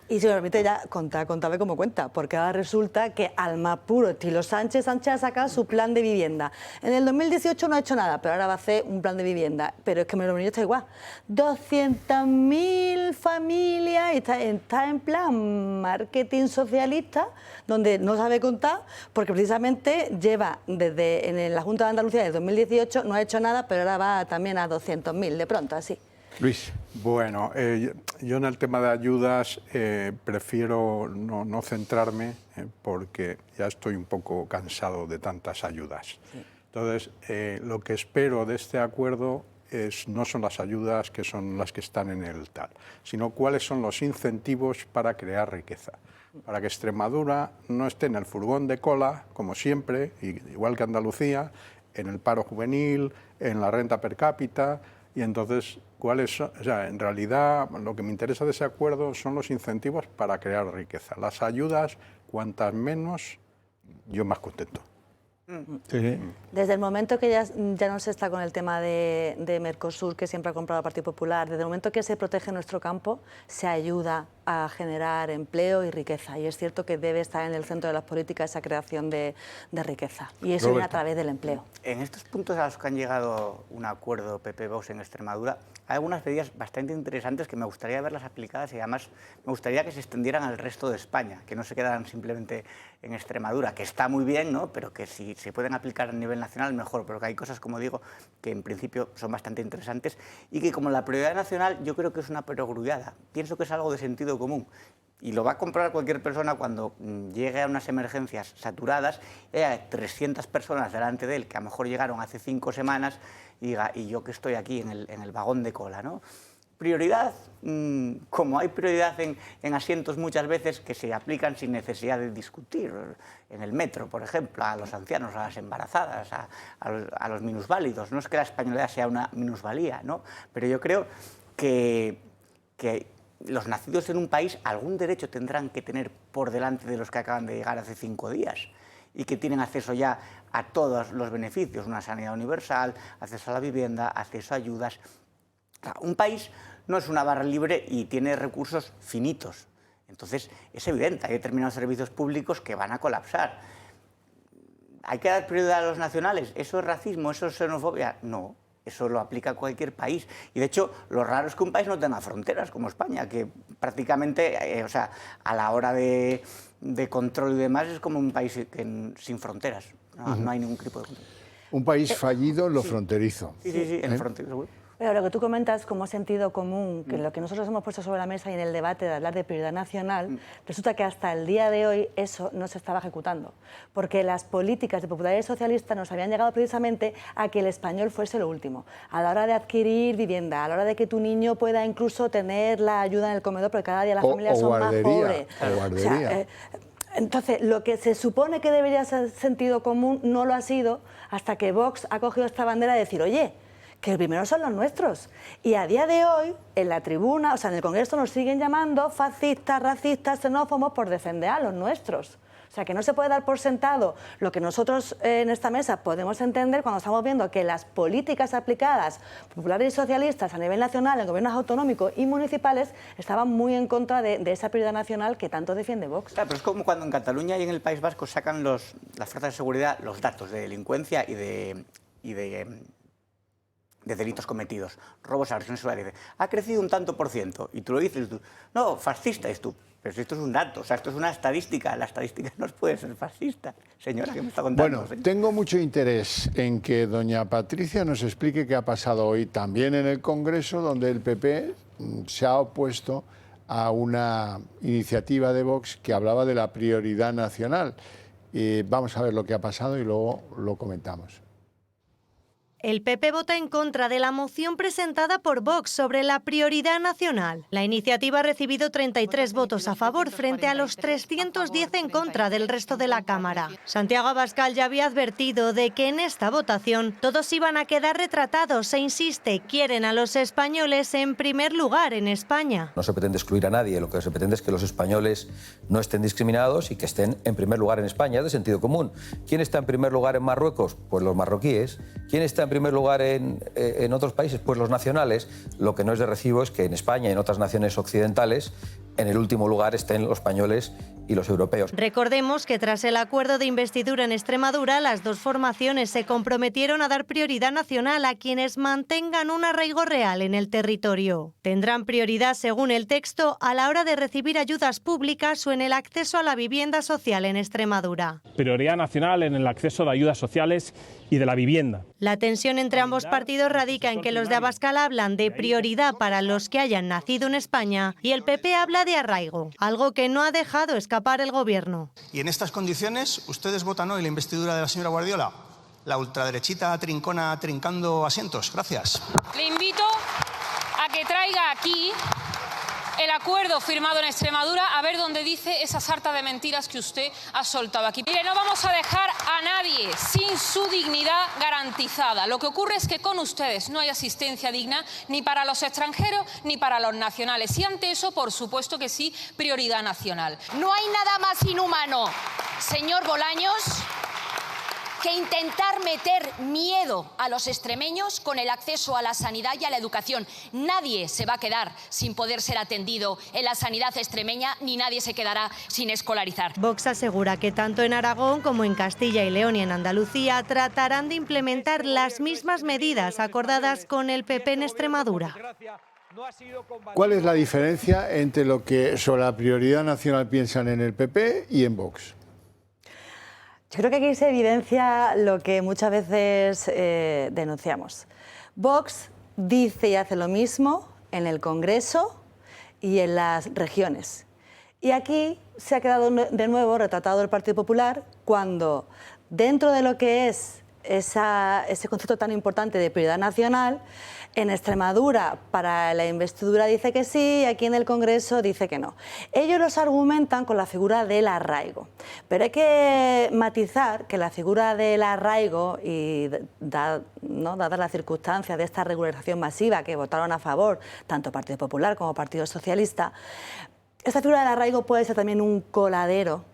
Y si me permite ya contarle cómo cuenta, porque ahora resulta que al más puro estilo Sánchez ha sacado su plan de vivienda. En el 2018 no ha hecho nada, pero ahora va a hacer un plan de vivienda. Pero es que Moreno Bonilla está igual. 200.000 familias, y está en plan marketing socialista, donde no sabe contar, porque precisamente lleva desde en la Junta de Andalucía del 2018, no ha hecho nada, pero ahora va también a 200.000, de pronto, así. Luis. Bueno, yo en el tema de ayudas prefiero no centrarme porque ya estoy un poco cansado de tantas ayudas. Sí. Entonces, lo que espero de este acuerdo no son las ayudas que son las que están en el tal, sino cuáles son los incentivos para crear riqueza. para que Extremadura no esté en el furgón de cola, como siempre, igual que Andalucía, en el paro juvenil, en la renta per cápita, y entonces, ¿cuáles son? O sea, en realidad, lo que me interesa de ese acuerdo son los incentivos para crear riqueza. Las ayudas, cuantas menos, yo más contento. Sí. Desde el momento que ya no se está con el tema de Mercosur, que siempre ha comprado el Partido Popular, desde el momento que se protege nuestro campo, se ayuda a generar empleo y riqueza. Y es cierto que debe estar en el centro de las políticas esa creación de riqueza. Y eso viene a través del empleo. En estos puntos a los que han llegado un acuerdo PP-Vox en Extremadura, hay algunas medidas bastante interesantes que me gustaría verlas aplicadas y además me gustaría que se extendieran al resto de España, que no se quedaran simplemente en Extremadura, que está muy bien, ¿no? Pero que si se pueden aplicar a nivel nacional mejor, pero que hay cosas, como digo, que en principio son bastante interesantes y que como la prioridad nacional yo creo que es una perogrullada. Pienso que es algo de sentido común. Y lo va a comprobar cualquier persona cuando llegue a unas emergencias saturadas y haya 300 personas delante de él que a lo mejor llegaron hace 5 semanas y diga, y yo que estoy aquí en el vagón de cola, ¿no? Prioridad, como hay prioridad en asientos muchas veces que se aplican sin necesidad de discutir, en el metro, por ejemplo, a los ancianos, a las embarazadas, a los minusválidos. No es que la españolidad sea una minusvalía, ¿no? Pero yo creo que los nacidos en un país algún derecho tendrán que tener por delante de los que acaban de llegar hace 5 días y que tienen acceso ya a todos los beneficios, una sanidad universal, acceso a la vivienda, acceso a ayudas. Un país no es una barra libre y tiene recursos finitos. Entonces, es evidente, hay determinados servicios públicos que van a colapsar. ¿Hay que dar prioridad a los nacionales? ¿Eso es racismo? ¿Eso es xenofobia? No. Eso lo aplica cualquier país. Y de hecho, lo raro es que un país no tenga fronteras, como España, que prácticamente, o sea, a la hora de control y demás, es como un país sin fronteras. No hay ningún tipo de control. Un país fallido en lo fronterizo. Sí, en el fronterizo. Pero lo que tú comentas como sentido común, que lo que nosotros hemos puesto sobre la mesa y en el debate de hablar de prioridad nacional, resulta que hasta el día de hoy eso no se estaba ejecutando, porque las políticas de popularidad socialista nos habían llegado precisamente a que el español fuese lo último, a la hora de adquirir vivienda, a la hora de que tu niño pueda incluso tener la ayuda en el comedor, porque cada día las familias son más pobres. O guardería. Entonces, lo que se supone que debería ser sentido común no lo ha sido hasta que Vox ha cogido esta bandera de decir, oye, que el primero son los nuestros. Y a día de hoy, en la tribuna, o sea, en el Congreso nos siguen llamando fascistas, racistas, xenófobos por defender a los nuestros. O sea, que no se puede dar por sentado lo que nosotros en esta mesa podemos entender cuando estamos viendo que las políticas aplicadas populares y socialistas a nivel nacional, en gobiernos autonómicos y municipales, estaban muy en contra de esa prioridad nacional que tanto defiende Vox. Claro, pero es como cuando en Cataluña y en el País Vasco sacan las fuerzas de seguridad los datos de delincuencia y de delitos cometidos, robos, agresiones sexuales. Ha crecido un tanto por ciento. Y tú lo dices, tú, no, fascista es tú. Pero si esto es un dato, o sea, esto es una estadística. La estadística no puede ser fascista. Señora, ¿qué me está contando? Bueno, tengo mucho interés en que doña Patricia nos explique qué ha pasado hoy también en el Congreso, donde el PP se ha opuesto a una iniciativa de Vox que hablaba de la prioridad nacional. Vamos a ver lo que ha pasado y luego lo comentamos. El PP vota en contra de la moción presentada por Vox sobre la prioridad nacional. La iniciativa ha recibido 33 votos a favor frente a los 310 en contra del resto de la Cámara. Santiago Abascal ya había advertido de que en esta votación todos iban a quedar retratados e insiste, quieren a los españoles en primer lugar en España. No se pretende excluir a nadie, lo que se pretende es que los españoles no estén discriminados y que estén en primer lugar en España, es de sentido común. ¿Quién está en primer lugar en Marruecos? Pues los marroquíes. ¿Quién está en primer lugar en otros países? Pues los nacionales. Lo que no es de recibo es que en España y en otras naciones occidentales en el último lugar estén los españoles y los europeos. Recordemos que tras el acuerdo de investidura en Extremadura, las dos formaciones se comprometieron a dar prioridad nacional a quienes mantengan un arraigo real en el territorio. Tendrán prioridad, según el texto, a la hora de recibir ayudas públicas o en el acceso a la vivienda social en Extremadura. Prioridad nacional en el acceso de ayudas sociales y de la vivienda. La tensión entre ambos partidos radica en que los de Abascal hablan de prioridad para los que hayan nacido en España y el PP habla de arraigo, algo que no ha dejado escapar el Gobierno. Y en estas condiciones, ¿ustedes votan hoy la investidura de la señora Guardiola? La ultraderechita trincona trincando asientos. Gracias. Le invito a que traiga aquí el acuerdo firmado en Extremadura, a ver dónde dice esa sarta de mentiras que usted ha soltado aquí. Mire, no vamos a dejar a nadie sin su dignidad garantizada. Lo que ocurre es que con ustedes no hay asistencia digna ni para los extranjeros ni para los nacionales. Y ante eso, por supuesto que sí, prioridad nacional. No hay nada más inhumano, señor Bolaños, que intentar meter miedo a los extremeños con el acceso a la sanidad y a la educación. Nadie se va a quedar sin poder ser atendido en la sanidad extremeña, ni nadie se quedará sin escolarizar. Vox asegura que tanto en Aragón como en Castilla y León y en Andalucía tratarán de implementar las mismas medidas acordadas con el PP en Extremadura. ¿Cuál es la diferencia entre lo que sobre la prioridad nacional piensan en el PP y en Vox? Yo creo que aquí se evidencia lo que muchas veces denunciamos. Vox dice y hace lo mismo en el Congreso y en las regiones. Y aquí se ha quedado de nuevo retratado el Partido Popular cuando dentro de lo que es ese concepto tan importante de prioridad nacional, en Extremadura para la investidura dice que sí y aquí en el Congreso dice que no. Ellos los argumentan con la figura del arraigo, pero hay que matizar que la figura del arraigo, y dadas las circunstancias de esta regularización masiva que votaron a favor tanto Partido Popular como Partido Socialista, esta figura del arraigo puede ser también un coladero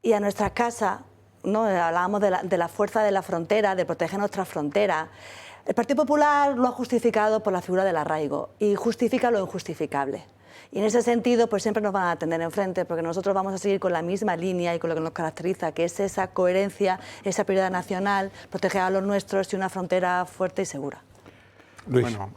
y a nuestra casa, ¿no? Hablábamos de la fuerza de la frontera, de proteger nuestra frontera. El Partido Popular lo ha justificado por la figura del arraigo y justifica lo injustificable. Y en ese sentido, pues siempre nos van a tener enfrente, porque nosotros vamos a seguir con la misma línea y con lo que nos caracteriza, que es esa coherencia, esa prioridad nacional, proteger a los nuestros y una frontera fuerte y segura. Luis. Bueno,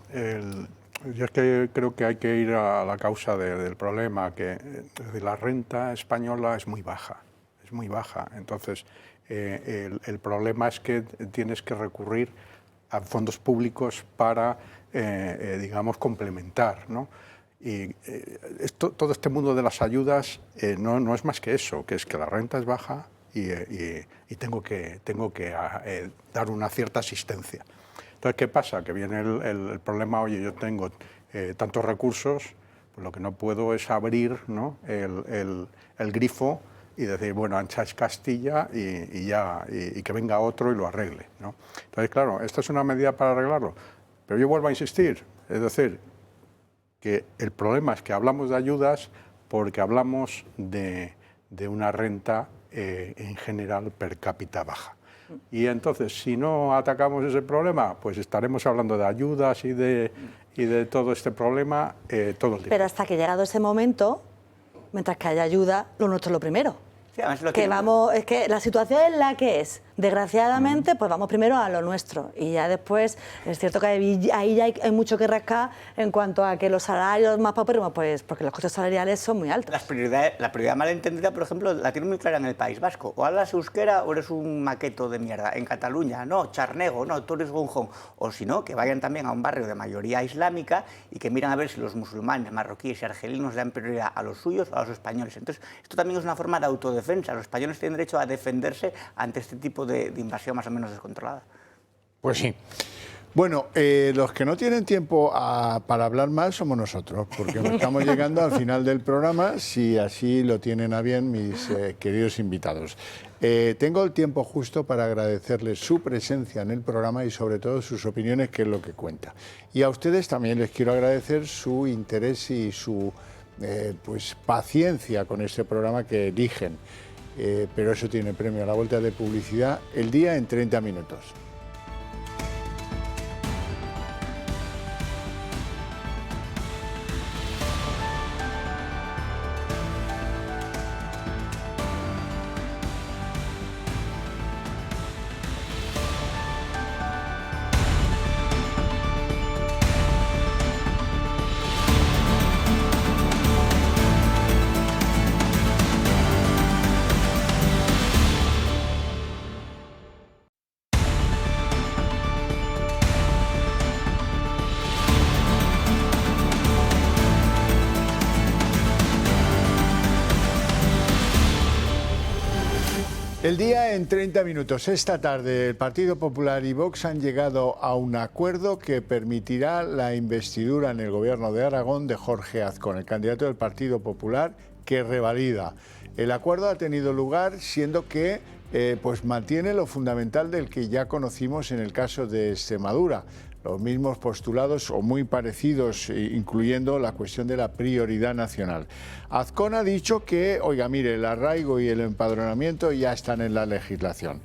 yo es que creo que hay que ir a la causa del problema, que la renta española es muy baja. Es muy baja. Entonces, el problema es que tienes que recurrir a fondos públicos para, digamos, complementar, ¿no? Y todo este mundo de las ayudas no es más que eso, que es que la renta es baja y tengo que dar una cierta asistencia. Entonces, ¿qué pasa? Que viene el problema, oye, yo tengo tantos recursos, pues lo que no puedo es abrir, ¿no?, el grifo y decir, bueno, ancha es Castilla y que venga otro y lo arregle, ¿no? Entonces, claro, esta es una medida para arreglarlo, pero yo vuelvo a insistir, es decir, que el problema es que hablamos de ayudas porque hablamos de una renta en general per cápita baja. Y entonces, si no atacamos ese problema, pues estaremos hablando de ayudas y de todo este problema todo el día. Pero hasta que llegado ese momento, mientras que haya ayuda, lo nuestro es lo primero. Sí, es que la situación es la que es. Desgraciadamente, pues vamos primero a lo nuestro y ya después es cierto que ahí ya hay mucho que rascar en cuanto a que los salarios más paupérrimos, pues porque los costes salariales son muy altos. La prioridad malentendida, por ejemplo, la tiene muy clara en el País Vasco. O hablas euskera o eres un maqueto de mierda. En Cataluña, no, charnego, no, tú eres gonjón. O si no, que vayan también a un barrio de mayoría islámica y que miran a ver si los musulmanes, marroquíes y argelinos dan prioridad a los suyos o a los españoles. Entonces, esto también es una forma de autodefensa. Los españoles tienen derecho a defenderse ante este tipo de invasión más o menos descontrolada. Pues sí. Bueno, los que no tienen tiempo para hablar más somos nosotros, porque estamos llegando al final del programa, si así lo tienen a bien mis queridos invitados. Tengo el tiempo justo para agradecerles su presencia en el programa y sobre todo sus opiniones, que es lo que cuenta. Y a ustedes también les quiero agradecer su interés y su paciencia con este programa que eligen. Pero eso tiene premio a la vuelta de publicidad, el día en 30 minutos. El día en 30 minutos. Esta tarde el Partido Popular y Vox han llegado a un acuerdo que permitirá la investidura en el gobierno de Aragón de Jorge Azcón, el candidato del Partido Popular, que revalida. El acuerdo ha tenido lugar siendo que pues mantiene lo fundamental del que ya conocimos en el caso de Extremadura. Los mismos postulados o muy parecidos, incluyendo la cuestión de la prioridad nacional. Azcón ha dicho que, oiga, mire, el arraigo y el empadronamiento ya están en la legislación.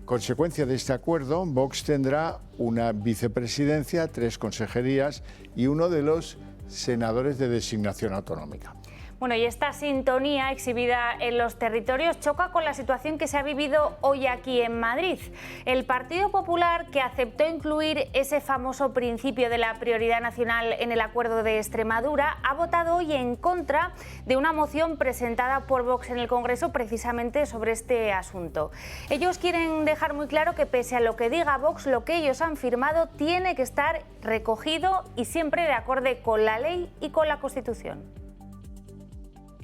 Consecuencia de este acuerdo, Vox tendrá una vicepresidencia, 3 consejerías y uno de los senadores de designación autonómica. Bueno, y esta sintonía exhibida en los territorios choca con la situación que se ha vivido hoy aquí en Madrid. El Partido Popular, que aceptó incluir ese famoso principio de la prioridad nacional en el acuerdo de Extremadura, ha votado hoy en contra de una moción presentada por Vox en el Congreso precisamente sobre este asunto. Ellos quieren dejar muy claro que pese a lo que diga Vox, lo que ellos han firmado tiene que estar recogido y siempre de acorde con la ley y con la Constitución.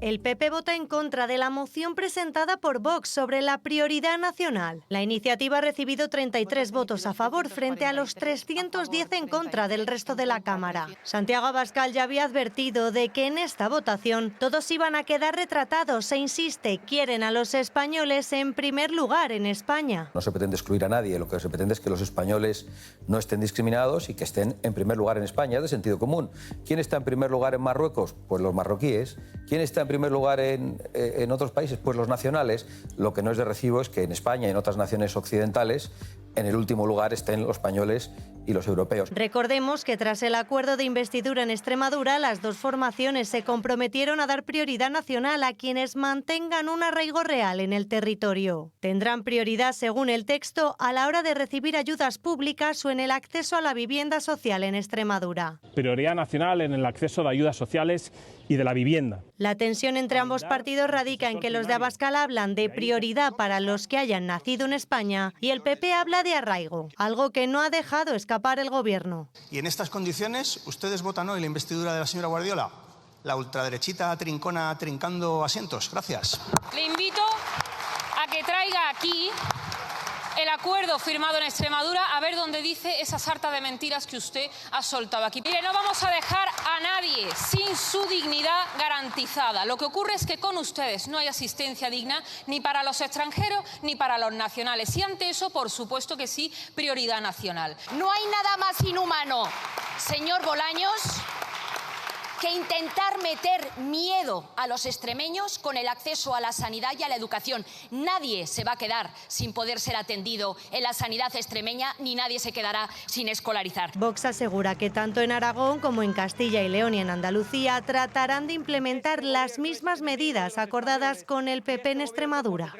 El PP vota en contra de la moción presentada por Vox sobre la prioridad nacional. La iniciativa ha recibido 33 votos a favor frente a los 310 en contra del resto de la Cámara. Santiago Abascal ya había advertido de que en esta votación todos iban a quedar retratados e insiste, quieren a los españoles en primer lugar en España. No se pretende excluir a nadie, lo que se pretende es que los españoles no estén discriminados y que estén en primer lugar en España, es de sentido común. ¿Quién está en primer lugar en Marruecos? Pues los marroquíes. ¿Quién está en primer lugar en otros países? Pues los nacionales. Lo que no es de recibo es que en España y en otras naciones occidentales en el último lugar estén los españoles y los europeos. Recordemos que tras el acuerdo de investidura en Extremadura, las dos formaciones se comprometieron a dar prioridad nacional a quienes mantengan un arraigo real en el territorio. Tendrán prioridad, según el texto, a la hora de recibir ayudas públicas o en el acceso a la vivienda social en Extremadura. Prioridad nacional en el acceso de ayudas sociales y de la vivienda. La tensión entre ambos partidos radica en que los de Abascal hablan de prioridad para los que hayan nacido en España y el PP habla de arraigo, algo que no ha dejado escapar el Gobierno. Y en estas condiciones, ¿ustedes votan hoy la investidura de la señora Guardiola? La ultraderechita trincona trincando asientos. Gracias. Le invito a que traiga aquí el acuerdo firmado en Extremadura, a ver dónde dice esa sarta de mentiras que usted ha soltado aquí. Mire, no vamos a dejar a nadie sin su dignidad garantizada. Lo que ocurre es que con ustedes no hay asistencia digna ni para los extranjeros ni para los nacionales. Y ante eso, por supuesto que sí, prioridad nacional. No hay nada más inhumano, señor Bolaños, que intentar meter miedo a los extremeños con el acceso a la sanidad y a la educación. Nadie se va a quedar sin poder ser atendido en la sanidad extremeña, ni nadie se quedará sin escolarizar. Vox asegura que tanto en Aragón como en Castilla y León y en Andalucía tratarán de implementar las mismas medidas acordadas con el PP en Extremadura.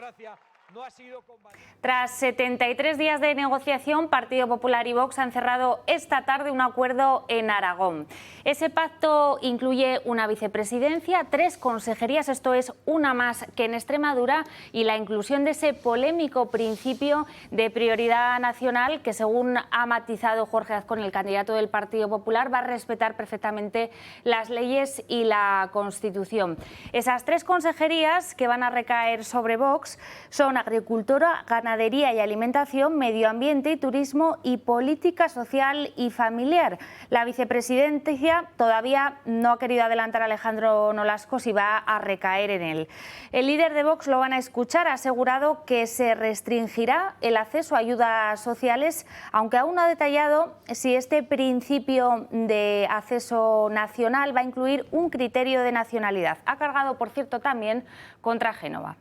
Tras 73 días de negociación, Partido Popular y Vox han cerrado esta tarde un acuerdo en Aragón. Ese pacto incluye una vicepresidencia, 3 consejerías, esto es una más que en Extremadura, y la inclusión de ese polémico principio de prioridad nacional que, según ha matizado Jorge Azcón, el candidato del Partido Popular, va a respetar perfectamente las leyes y la Constitución. Esas 3 consejerías que van a recaer sobre Vox son Agricultura, Ganadería y Alimentación, Medio Ambiente y Turismo y Política Social y Familiar. La vicepresidencia todavía no ha querido adelantar a Alejandro Nolasco si va a recaer en él. El líder de Vox, lo van a escuchar, ha asegurado que se restringirá el acceso a ayudas sociales, aunque aún no ha detallado si este principio de acceso nacional va a incluir un criterio de nacionalidad. Ha cargado, por cierto, también contra Génova.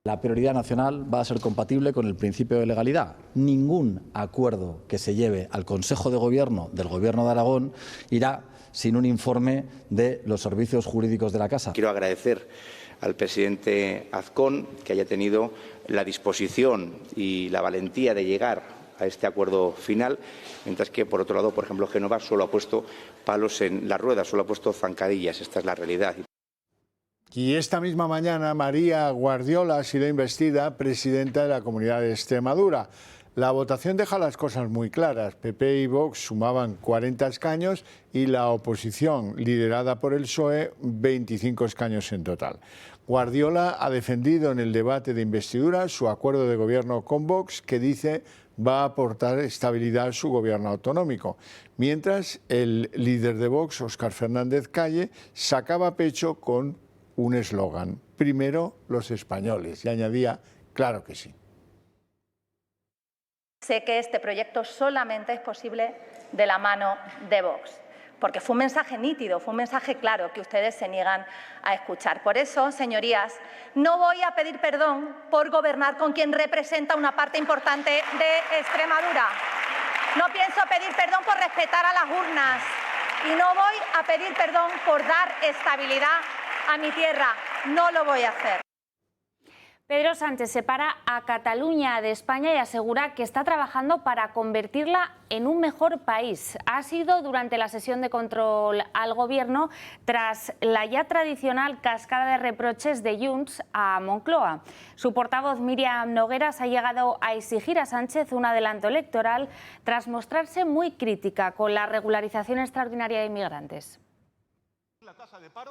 La prioridad nacional va a ser compatible con el principio de legalidad. Ningún acuerdo que se lleve al Consejo de Gobierno del Gobierno de Aragón irá sin un informe de los servicios jurídicos de la Casa. Quiero agradecer al presidente Azcón que haya tenido la disposición y la valentía de llegar a este acuerdo final, mientras que, por otro lado, por ejemplo, Génova solo ha puesto palos en las ruedas, solo ha puesto zancadillas. Esta es la realidad. Y esta misma mañana María Guardiola ha sido investida presidenta de la Comunidad de Extremadura. La votación deja las cosas muy claras. PP y Vox sumaban 40 escaños y la oposición, liderada por el PSOE, 25 escaños en total. Guardiola ha defendido en el debate de investidura su acuerdo de gobierno con Vox, que dice va a aportar estabilidad a su gobierno autonómico, mientras el líder de Vox, Óscar Fernández Calle, sacaba pecho con un eslogan: primero los españoles, y añadía: claro que sí. Sé que este proyecto solamente es posible de la mano de Vox, porque fue un mensaje nítido, fue un mensaje claro que ustedes se niegan a escuchar. Por eso, señorías, no voy a pedir perdón por gobernar con quien representa una parte importante de Extremadura. No pienso pedir perdón por respetar a las urnas y no voy a pedir perdón por dar estabilidad a mi tierra. No lo voy a hacer. Pedro Sánchez separa a Cataluña de España y asegura que está trabajando para convertirla en un mejor país. Ha sido durante la sesión de control al Gobierno tras la ya tradicional cascada de reproches de Junts a Moncloa. Su portavoz Míriam Nogueras ha llegado a exigir a Sánchez un adelanto electoral tras mostrarse muy crítica con la regularización extraordinaria de inmigrantes.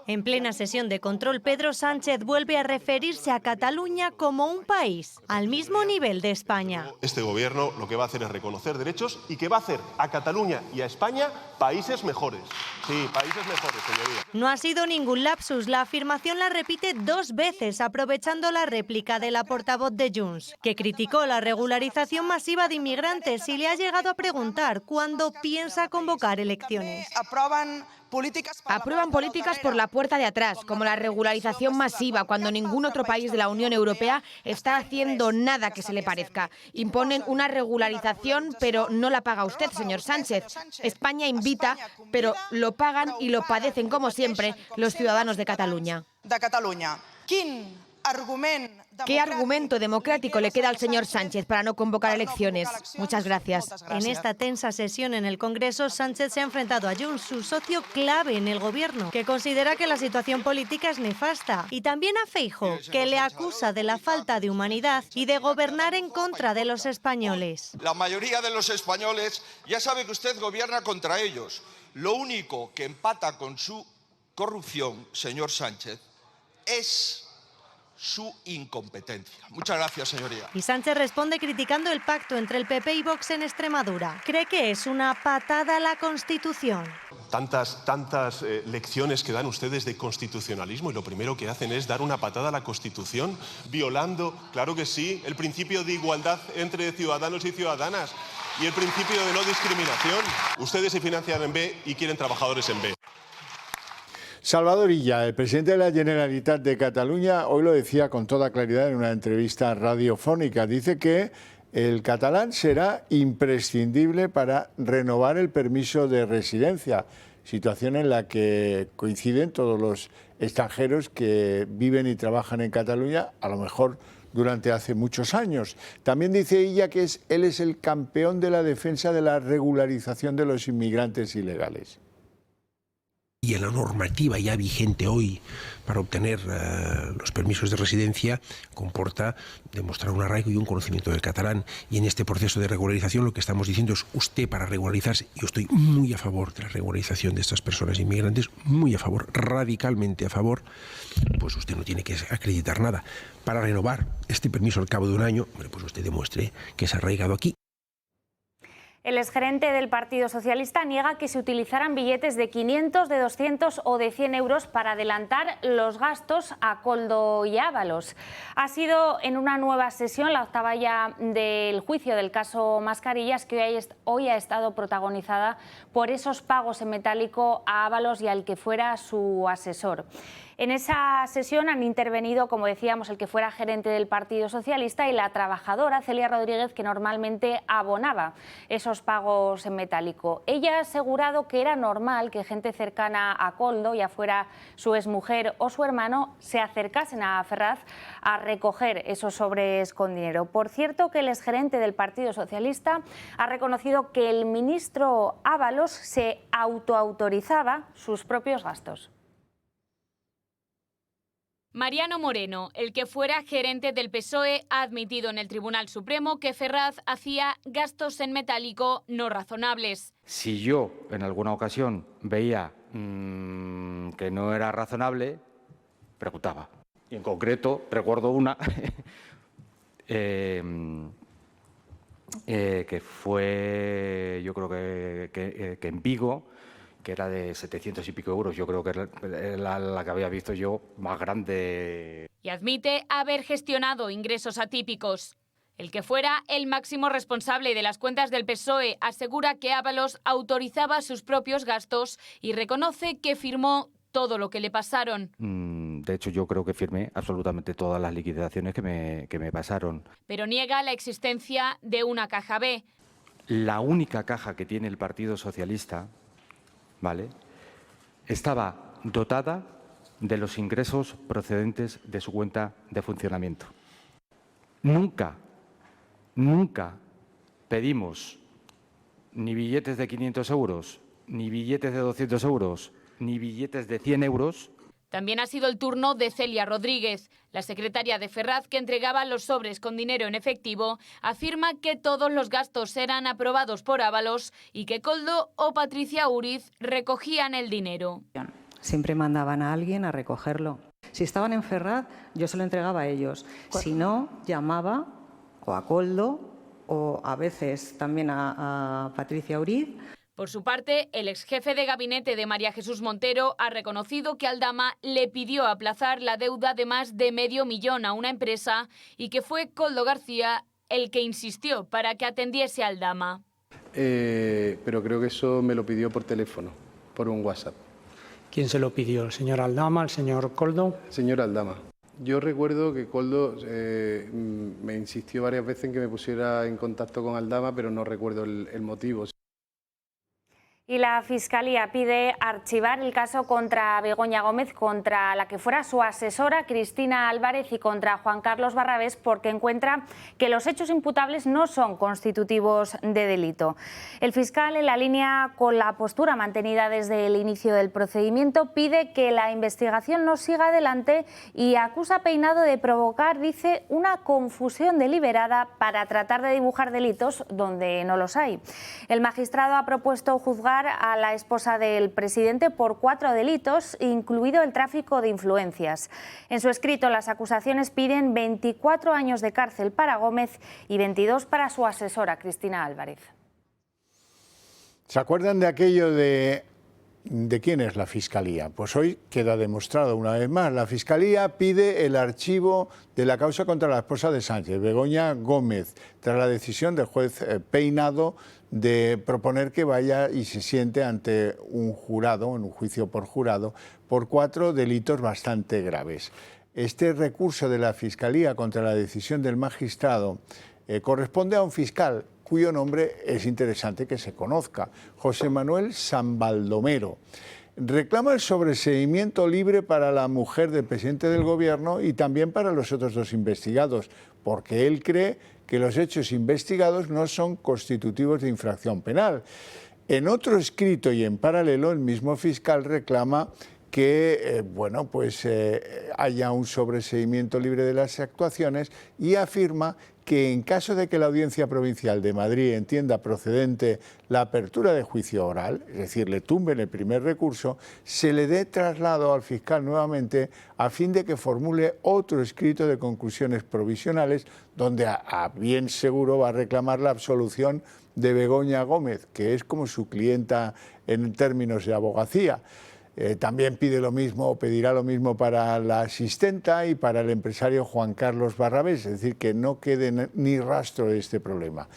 En plena sesión de control, Pedro Sánchez vuelve a referirse a Cataluña como un país al mismo nivel de España. Este gobierno lo que va a hacer es reconocer derechos y que va a hacer a Cataluña y a España países mejores. Sí, países mejores, señoría. No ha sido ningún lapsus, la afirmación la repite 2 veces, aprovechando la réplica de la portavoz de Junts, que criticó la regularización masiva de inmigrantes y le ha llegado a preguntar cuándo piensa convocar elecciones. Aprueban políticas por la puerta de atrás, como la regularización masiva, cuando ningún otro país de la Unión Europea está haciendo nada que se le parezca. Imponen una regularización, pero no la paga usted, señor Sánchez. España invita, pero lo pagan y lo padecen, como siempre, los ciudadanos de Cataluña. ¿Qué argumento democrático le queda al señor Sánchez para no convocar elecciones? Muchas gracias. En esta tensa sesión en el Congreso, Sánchez se ha enfrentado a Junts, su socio clave en el Gobierno, que considera que la situación política es nefasta, y también a Feijóo, que le acusa de la falta de humanidad y de gobernar en contra de los españoles. La mayoría de los españoles ya sabe que usted gobierna contra ellos. Lo único que empata con su corrupción, señor Sánchez, es su incompetencia. Muchas gracias, señoría. Y Sánchez responde criticando el pacto entre el PP y Vox en Extremadura. Cree que es una patada a la Constitución. Tantas lecciones que dan ustedes de constitucionalismo y lo primero que hacen es dar una patada a la Constitución, violando, claro que sí, el principio de igualdad entre ciudadanos y ciudadanas y el principio de no discriminación. Ustedes se financian en B y quieren trabajadores en B. Salvador Illa, el presidente de la Generalitat de Cataluña, hoy lo decía con toda claridad en una entrevista radiofónica. Dice que el catalán será imprescindible para renovar el permiso de residencia, situación en la que coinciden todos los extranjeros que viven y trabajan en Cataluña, a lo mejor durante hace muchos años. También dice Illa que él es el campeón de la defensa de la regularización de los inmigrantes ilegales. Y en la normativa ya vigente hoy para obtener los permisos de residencia comporta demostrar un arraigo y un conocimiento del catalán. Y en este proceso de regularización lo que estamos diciendo es usted para regularizarse, yo estoy muy a favor de la regularización de estas personas inmigrantes, muy a favor, radicalmente a favor, pues usted no tiene que acreditar nada. Para renovar este permiso al cabo de un año, pues usted demuestre que se ha arraigado aquí. El exgerente del Partido Socialista niega que se utilizaran billetes de 500, de 200 o de 100 euros para adelantar los gastos a Koldo y Ábalos. Ha sido en una nueva sesión, la octava ya del juicio del caso Mascarillas, que hoy ha estado protagonizada por esos pagos en metálico a Ábalos y al que fuera su asesor. En esa sesión han intervenido, como decíamos, el que fuera gerente del Partido Socialista y la trabajadora Celia Rodríguez, que normalmente abonaba esos pagos en metálico. Ella ha asegurado que era normal que gente cercana a Koldo, ya fuera su exmujer o su hermano, se acercasen a Ferraz a recoger esos sobres con dinero. Por cierto, que el exgerente del Partido Socialista ha reconocido que el ministro Ábalos se autoautorizaba sus propios gastos. Mariano Moreno, el que fuera gerente del PSOE, ha admitido en el Tribunal Supremo que Ferraz hacía gastos en metálico no razonables. Si yo en alguna ocasión veía que no era razonable, preguntaba. Y en concreto recuerdo una que fue, yo creo que en Vigo, que era de 700 y pico euros. Yo creo que era la que había visto yo más grande. Y admite haber gestionado ingresos atípicos. El que fuera el máximo responsable de las cuentas del PSOE asegura que Ábalos autorizaba sus propios gastos y reconoce que firmó todo lo que le pasaron. De hecho, yo creo que firmé absolutamente todas las liquidaciones que me pasaron. Pero niega la existencia de una caja B. La única caja que tiene el Partido Socialista, ¿vale?, estaba dotada de los ingresos procedentes de su cuenta de funcionamiento. Nunca pedimos ni billetes de 500 euros, ni billetes de 200 euros, ni billetes de 100 euros. También ha sido el turno de Celia Rodríguez. La secretaria de Ferraz, que entregaba los sobres con dinero en efectivo, afirma que todos los gastos eran aprobados por Ábalos y que Koldo o Patricia Uriz recogían el dinero. Siempre mandaban a alguien a recogerlo. Si estaban en Ferraz, yo se lo entregaba a ellos. Si no, llamaba o a Koldo o a veces también a Patricia Uriz. Por su parte, el exjefe de gabinete de María Jesús Montero ha reconocido que Aldama le pidió aplazar la deuda de más de $500 000 a una empresa y que fue Koldo García el que insistió para que atendiese a Aldama. Pero creo que eso me lo pidió por teléfono, por un WhatsApp. ¿Quién se lo pidió? ¿El señor Aldama, el señor Koldo? Señor Aldama. Yo recuerdo que Koldo me insistió varias veces en que me pusiera en contacto con Aldama, pero no recuerdo el motivo. Y la Fiscalía pide archivar el caso contra Begoña Gómez, contra la que fuera su asesora Cristina Álvarez y contra Juan Carlos Barrabés, porque encuentra que los hechos imputables no son constitutivos de delito. El fiscal, en la línea con la postura mantenida desde el inicio del procedimiento, pide que la investigación no siga adelante y acusa a Peinado de provocar, dice, una confusión deliberada para tratar de dibujar delitos donde no los hay. El magistrado ha propuesto juzgar a la esposa del presidente por 4 delitos, incluido el tráfico de influencias. En su escrito, las acusaciones piden 24 años de cárcel para Gómez y 22 para su asesora, Cristina Álvarez. ¿Se acuerdan de aquello de quién es la Fiscalía? Pues hoy queda demostrado una vez más. La Fiscalía pide el archivo de la causa contra la esposa de Sánchez, Begoña Gómez, tras la decisión del juez Peinado de proponer que vaya y se siente ante un jurado, en un juicio por jurado, por 4 delitos bastante graves. Este recurso de la Fiscalía contra la decisión del magistrado corresponde a un fiscal cuyo nombre es interesante que se conozca, José Manuel San Baldomero. Reclama el sobreseimiento libre para la mujer del presidente del Gobierno y también para los otros 2 investigados, porque él cree que los hechos investigados no son constitutivos de infracción penal. En otro escrito y en paralelo, el mismo fiscal reclama que haya un sobreseimiento libre de las actuaciones y afirma que en caso de que la Audiencia Provincial de Madrid entienda procedente la apertura de juicio oral, es decir, le tumben el primer recurso, se le dé traslado al fiscal nuevamente a fin de que formule otro escrito de conclusiones provisionales donde a bien seguro va a reclamar la absolución de Begoña Gómez, que es como su clienta en términos de abogacía. También pide lo mismo o pedirá lo mismo para la asistenta y para el empresario Juan Carlos Barrabés, es decir, que no quede ni rastro de este problema.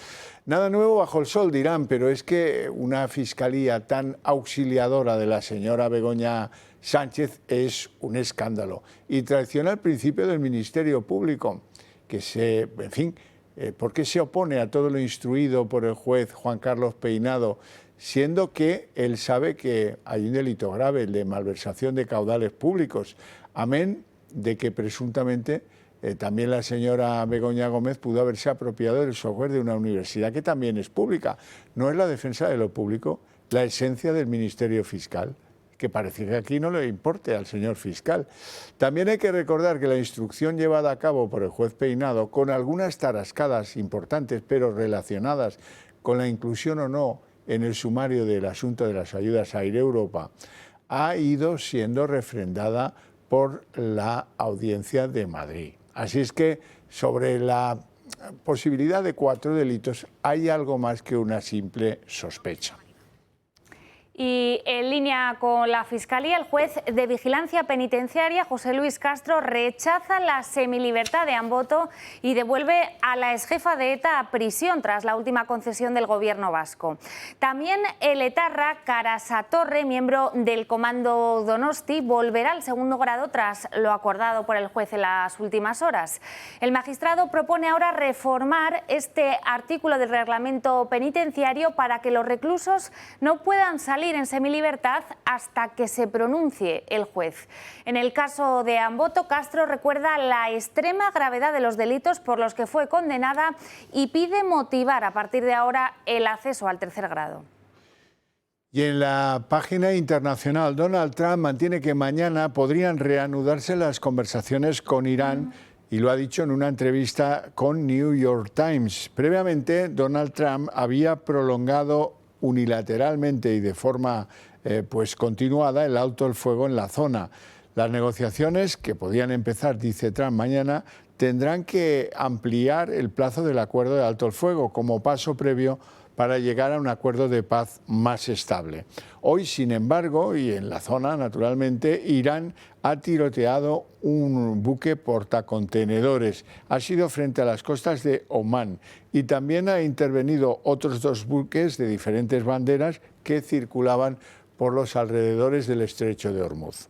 Nada nuevo bajo el sol, dirán, pero es que una fiscalía tan auxiliadora de la señora Begoña Sánchez es un escándalo y traiciona el principio del Ministerio Público, que ¿por qué se opone a todo lo instruido por el juez Juan Carlos Peinado, siendo que él sabe que hay un delito grave, el de malversación de caudales públicos, amén de que presuntamente también la señora Begoña Gómez pudo haberse apropiado del software de una universidad que también es pública? ¿No es la defensa de lo público la esencia del Ministerio Fiscal? Que parece que aquí no le importe al señor fiscal. También hay que recordar que la instrucción llevada a cabo por el juez Peinado, con algunas tarascadas importantes, pero relacionadas con la inclusión o no en el sumario del asunto de las ayudas a Air Europa, ha ido siendo refrendada por la Audiencia de Madrid. Así es que sobre la posibilidad de 4 delitos hay algo más que una simple sospecha. Y en línea con la Fiscalía, el juez de Vigilancia Penitenciaria, José Luis Castro, rechaza la semilibertad de Amboto y devuelve a la exjefa de ETA a prisión tras la última concesión del Gobierno vasco. También el etarra Carasatorre, miembro del Comando Donosti, volverá al segundo grado tras lo acordado por el juez en las últimas horas. El magistrado propone ahora reformar este artículo del reglamento penitenciario para que los reclusos no puedan salir en semilibertad hasta que se pronuncie el juez. En el caso de Amboto, Castro recuerda la extrema gravedad de los delitos por los que fue condenada y pide motivar a partir de ahora el acceso al tercer grado. Y en la página internacional, Donald Trump mantiene que mañana podrían reanudarse las conversaciones con Irán y lo ha dicho en una entrevista con New York Times. Previamente, Donald Trump había prolongado unilateralmente y de forma continuada el alto el fuego en la zona. Las negociaciones, que podían empezar, dice Trump, mañana, tendrán que ampliar el plazo del acuerdo de alto el fuego como paso previo para llegar a un acuerdo de paz más estable. Hoy, sin embargo, y en la zona, naturalmente, Irán ha tiroteado un buque portacontenedores. Ha sido frente a las costas de Omán y también ha intervenido otros 2 buques de diferentes banderas que circulaban por los alrededores del estrecho de Hormuz.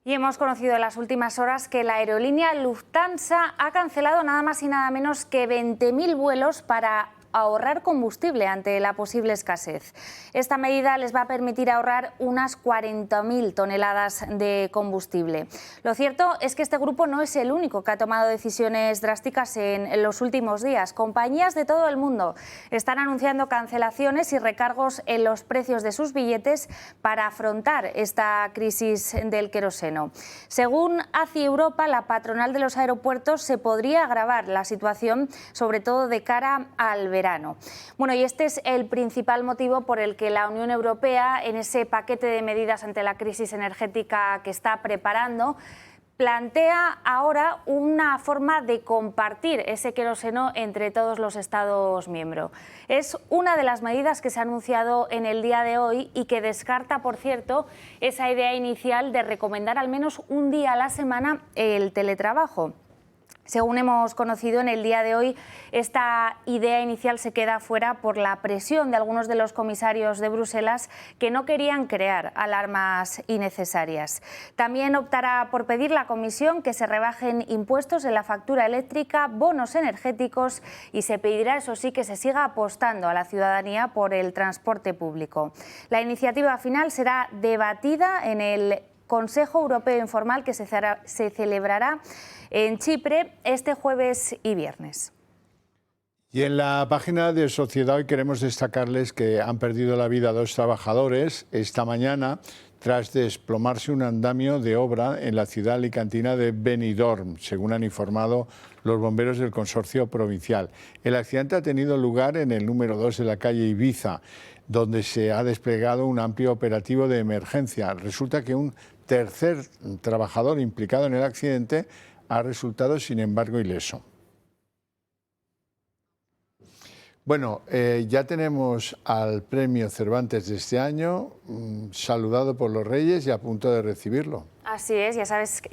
Y hemos conocido en las últimas horas que la aerolínea Lufthansa ha cancelado nada más y nada menos que 20.000 vuelos para ahorrar combustible ante la posible escasez. Esta medida les va a permitir ahorrar unas 40.000 toneladas de combustible. Lo cierto es que este grupo no es el único que ha tomado decisiones drásticas en los últimos días. Compañías de todo el mundo están anunciando cancelaciones y recargos en los precios de sus billetes para afrontar esta crisis del queroseno. Según ACI Europa, la patronal de los aeropuertos, se podría agravar la situación, sobre todo de cara al verano. Bueno, y este es el principal motivo por el que la Unión Europea, en ese paquete de medidas ante la crisis energética que está preparando, plantea ahora una forma de compartir ese queroseno entre todos los Estados miembros. Es una de las medidas que se ha anunciado en el día de hoy y que descarta, por cierto, esa idea inicial de recomendar al menos un día a la semana el teletrabajo. Según hemos conocido en el día de hoy, esta idea inicial se queda fuera por la presión de algunos de los comisarios de Bruselas que no querían crear alarmas innecesarias. También optará por pedir la Comisión que se rebajen impuestos en la factura eléctrica, bonos energéticos y se pedirá, eso sí, que se siga apostando a la ciudadanía por el transporte público. La iniciativa final será debatida en el Consejo Europeo Informal que se celebrará en Chipre este jueves y viernes. Y en la página de Sociedad hoy queremos destacarles que han perdido la vida 2 trabajadores esta mañana tras desplomarse un andamio de obra en la ciudad alicantina de Benidorm, según han informado los bomberos del consorcio provincial. El accidente ha tenido lugar en el número 2 de la calle Ibiza, donde se ha desplegado un amplio operativo de emergencia. Resulta que un tercer trabajador implicado en el accidente ha resultado, sin embargo, ileso. Bueno, ya tenemos al premio Cervantes de este año, saludado por los Reyes y a punto de recibirlo. Así es, ya sabes,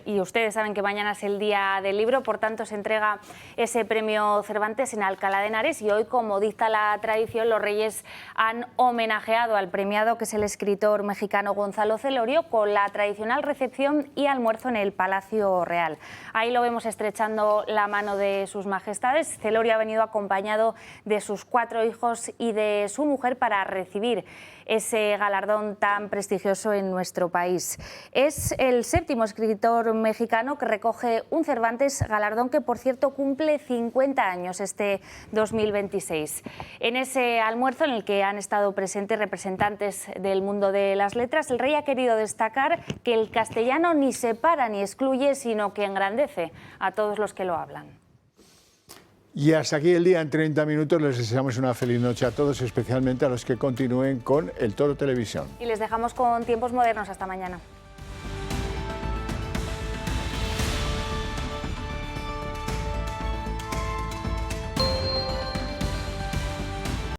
y ustedes saben que mañana es el Día del Libro, por tanto se entrega ese premio Cervantes en Alcalá de Henares y hoy, como dicta la tradición, los Reyes han homenajeado al premiado, que es el escritor mexicano Gonzalo Celorio, con la tradicional recepción y almuerzo en el Palacio Real. Ahí lo vemos estrechando la mano de sus majestades. Celorio ha venido acompañado de sus 4 hijos y de su mujer para recibir ese galardón tan prestigioso en nuestro país. Es el 7º escritor mexicano que recoge un Cervantes, galardón que, por cierto, cumple 50 años este 2026. En ese almuerzo, en el que han estado presentes representantes del mundo de las letras, el rey ha querido destacar que el castellano ni separa ni excluye, sino que engrandece a todos los que lo hablan. Y hasta aquí el día en 30 minutos. Les deseamos una feliz noche a todos, especialmente a los que continúen con El Toro Televisión. Y les dejamos con Tiempos Modernos. Hasta mañana.